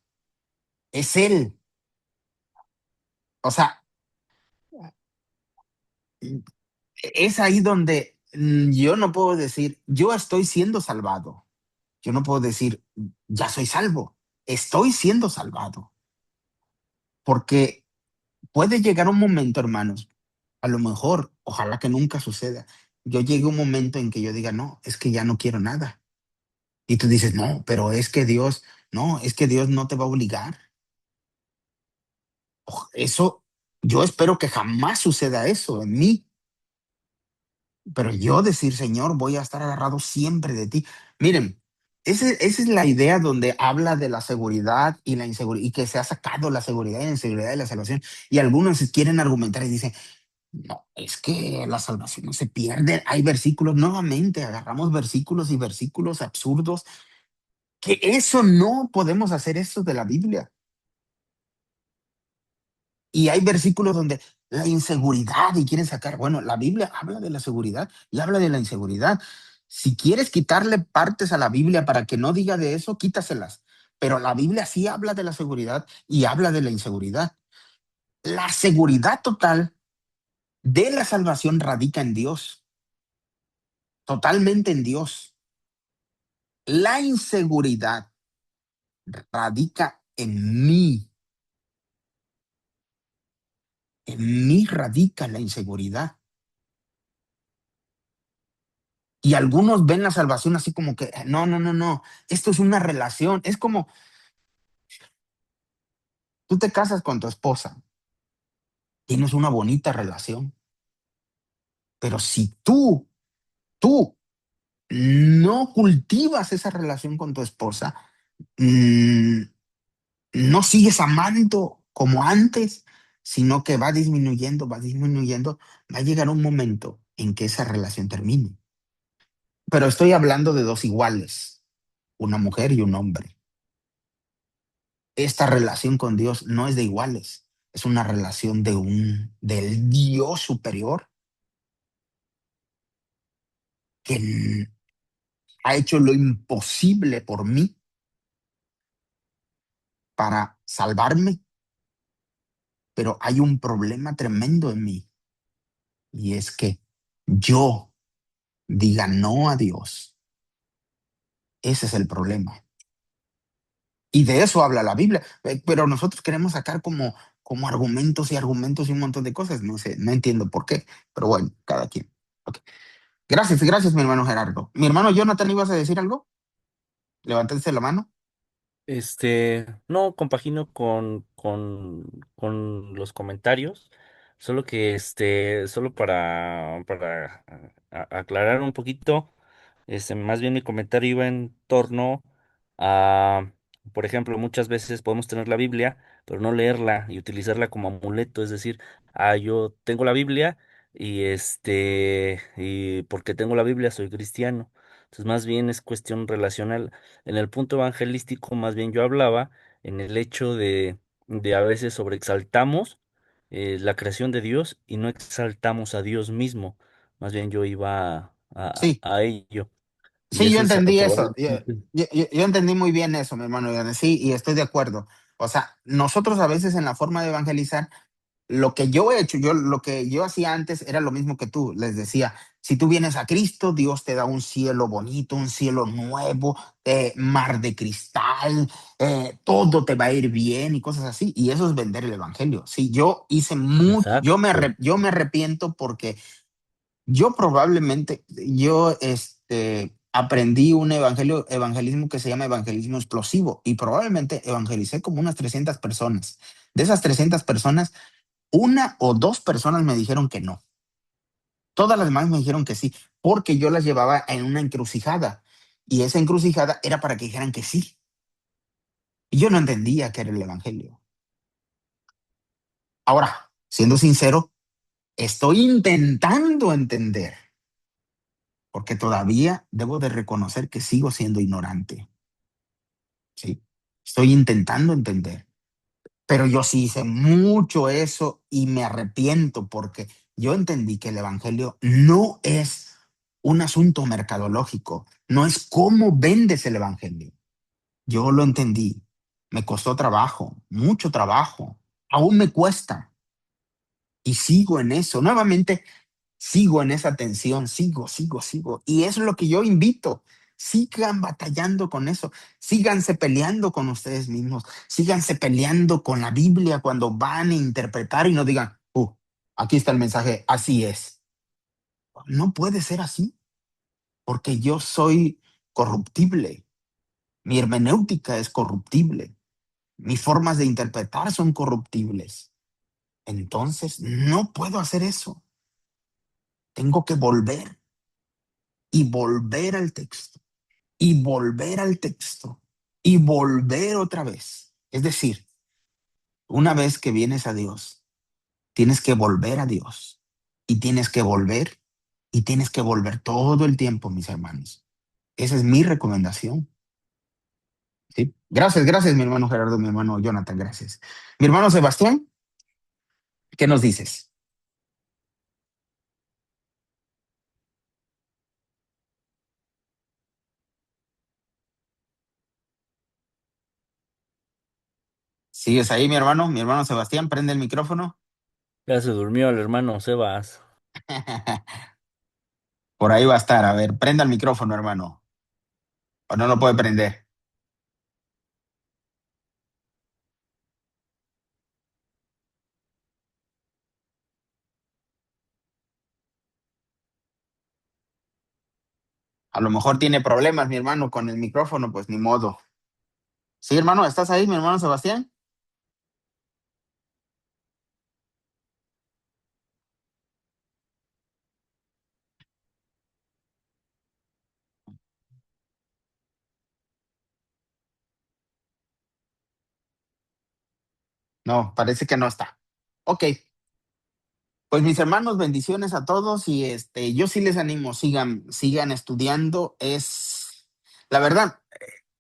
Es Él. O sea, es ahí donde yo no puedo decir, yo estoy siendo salvado. Yo no puedo decir, ya soy salvo. Estoy siendo salvado. Porque puede llegar un momento, hermanos, a lo mejor, ojalá que nunca suceda. Yo llegue un momento en que yo diga, no, es que ya no quiero nada. Y tú dices, no, pero es que Dios, no, es que Dios no te va a obligar. Eso, yo espero que jamás suceda eso en mí. Pero yo decir, Señor, voy a estar agarrado siempre de ti. Miren, esa es la idea donde habla de la seguridad y la inseguridad, y que se ha sacado la seguridad y la inseguridad de la salvación. Y algunos quieren argumentar y dicen, no, es que la salvación no se pierde. Hay versículos, nuevamente agarramos versículos y versículos absurdos, que eso no podemos hacer eso de la Biblia. Y hay versículos donde la inseguridad y quieren sacar, bueno, la Biblia habla de la seguridad y habla de la inseguridad. Si quieres quitarle partes a la Biblia para que no diga de eso, quítaselas. Pero la Biblia sí habla de la seguridad y habla de la inseguridad. La seguridad total de la salvación radica en Dios, totalmente en Dios. La inseguridad radica en mí. En mí radica la inseguridad. Y algunos ven la salvación así como que, no, no, no, no, esto es una relación. Es como, tú te casas con tu esposa, tienes una bonita relación, pero si tú no cultivas esa relación con tu esposa, mm, no sigues amando como antes, sino que va disminuyendo, va a llegar un momento en que esa relación termine. Pero estoy hablando de dos iguales, una mujer y un hombre. Esta relación con Dios no es de iguales, es una relación del Dios superior que ha hecho lo imposible por mí para salvarme, pero hay un problema tremendo en mí y es que yo diga no a Dios. Ese es el problema. Y de eso habla la Biblia, pero nosotros queremos sacar como argumentos y argumentos y un montón de cosas. No sé, no entiendo por qué, pero bueno, cada quien. Ok. Gracias, gracias, mi hermano Gerardo. Mi hermano Jonathan, ¿ibas a decir algo? Levantaste la mano. No, compagino con los comentarios, solo que solo para aclarar un poquito, más bien mi comentario iba en torno a, por ejemplo, muchas veces podemos tener la Biblia, pero no leerla y utilizarla como amuleto, es decir, yo tengo la Biblia y porque tengo la Biblia soy cristiano. Entonces, más bien es cuestión relacional. En el punto evangelístico, más bien yo hablaba en el hecho de a veces sobreexaltamos la creación de Dios y no exaltamos a Dios mismo. Más bien yo iba Sí, a ello. Y sí, yo eso es entendí eso. probablemente. Yo entendí muy bien eso, mi hermano. Sí, y estoy de acuerdo. O sea, nosotros a veces en la forma de evangelizar, lo que yo he hecho, lo que yo hacía antes era lo mismo que tú. Les decía, si tú vienes a Cristo, Dios te da un cielo bonito, un cielo nuevo, mar de cristal, todo te va a ir bien y cosas así. Y eso es vender el evangelio. Sí, yo hice Exacto. yo me arrepiento porque yo probablemente, aprendí un evangelismo que se llama evangelismo explosivo y probablemente evangelicé como unas 300 personas. De esas 300 personas, una o dos personas me dijeron que no. Todas las demás me dijeron que sí, porque yo las llevaba en una encrucijada y esa encrucijada era para que dijeran que sí. Y yo no entendía qué era el evangelio. Ahora, siendo sincero, estoy intentando entender, porque todavía debo de reconocer que sigo siendo ignorante. ¿Sí? Estoy intentando entender, pero yo sí hice mucho eso y me arrepiento porque yo entendí que el evangelio no es un asunto mercadológico, no es cómo vendes el evangelio. Yo lo entendí, me costó trabajo, mucho trabajo, aún me cuesta y sigo en eso. Nuevamente, sigo en esa tensión, sigo. Y eso es lo que yo invito. Sigan batallando con eso, síganse peleando con ustedes mismos, síganse peleando con la Biblia cuando van a interpretar y no digan, aquí está el mensaje, así es. No puede ser así, porque yo soy corruptible, mi hermenéutica es corruptible, mis formas de interpretar son corruptibles. entonces no puedo hacer eso. Tengo que volver y volver al texto y volver al texto y volver otra vez. Es decir, una vez que vienes a Dios, tienes que volver a Dios y tienes que volver y tienes que volver todo el tiempo, mis hermanos. Esa es mi recomendación. ¿Sí? Gracias, gracias, mi hermano Gerardo, mi hermano Jonathan, gracias. Mi hermano Sebastián, ¿qué nos dices? ¿Sigues ahí, mi hermano? Mi hermano Sebastián, prende el micrófono. Ya se durmió el hermano Sebas. Por ahí va a estar. A ver, prenda el micrófono, hermano. O no lo puede prender. A lo mejor tiene problemas, mi hermano, con el micrófono, pues ni modo. Sí, hermano, ¿estás ahí, mi hermano Sebastián? No, parece que no está. Ok, pues mis hermanos, bendiciones a todos y yo sí les animo, sigan estudiando. La verdad,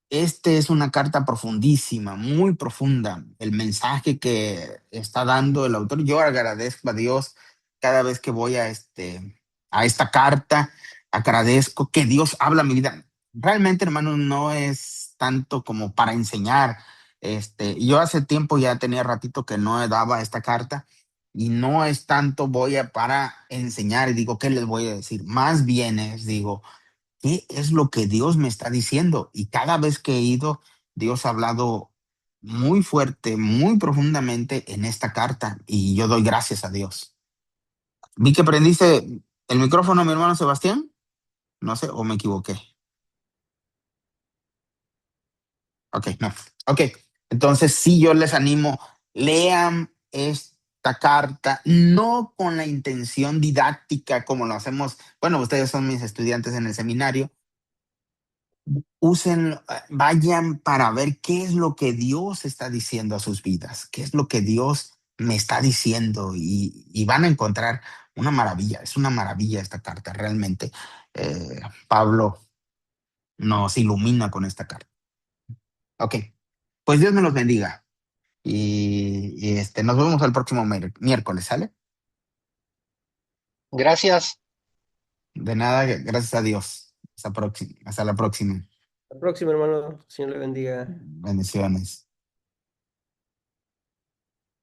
es una carta profundísima, muy profunda. El mensaje que está dando el autor, yo agradezco a Dios cada vez que voy a esta carta, agradezco que Dios habla a mi vida. Realmente, hermano, no es tanto como para enseñar. Yo hace tiempo ya tenía ratito que no daba esta carta y no es tanto para enseñar y digo, ¿qué les voy a decir? Más bien digo, ¿qué es lo que Dios me está diciendo? Y cada vez que he ido, Dios ha hablado muy fuerte, muy profundamente en esta carta y yo doy gracias a Dios. Vi que prendiste el micrófono, mi hermano Sebastián. No sé, o me equivoqué. Ok, no. Ok, entonces sí, yo les animo, lean esta carta, no con la intención didáctica como lo hacemos. Bueno, ustedes son mis estudiantes en el seminario. Vayan para ver qué es lo que Dios está diciendo a sus vidas, qué es lo que Dios me está diciendo y van a encontrar una maravilla. Es una maravilla esta carta, realmente. Pablo nos ilumina con esta carta. Ok, pues Dios me los bendiga y nos vemos el próximo miércoles, ¿sale? Gracias. De nada, gracias a Dios. Hasta la próxima. La próxima, hermano. Señor le bendiga. Bendiciones.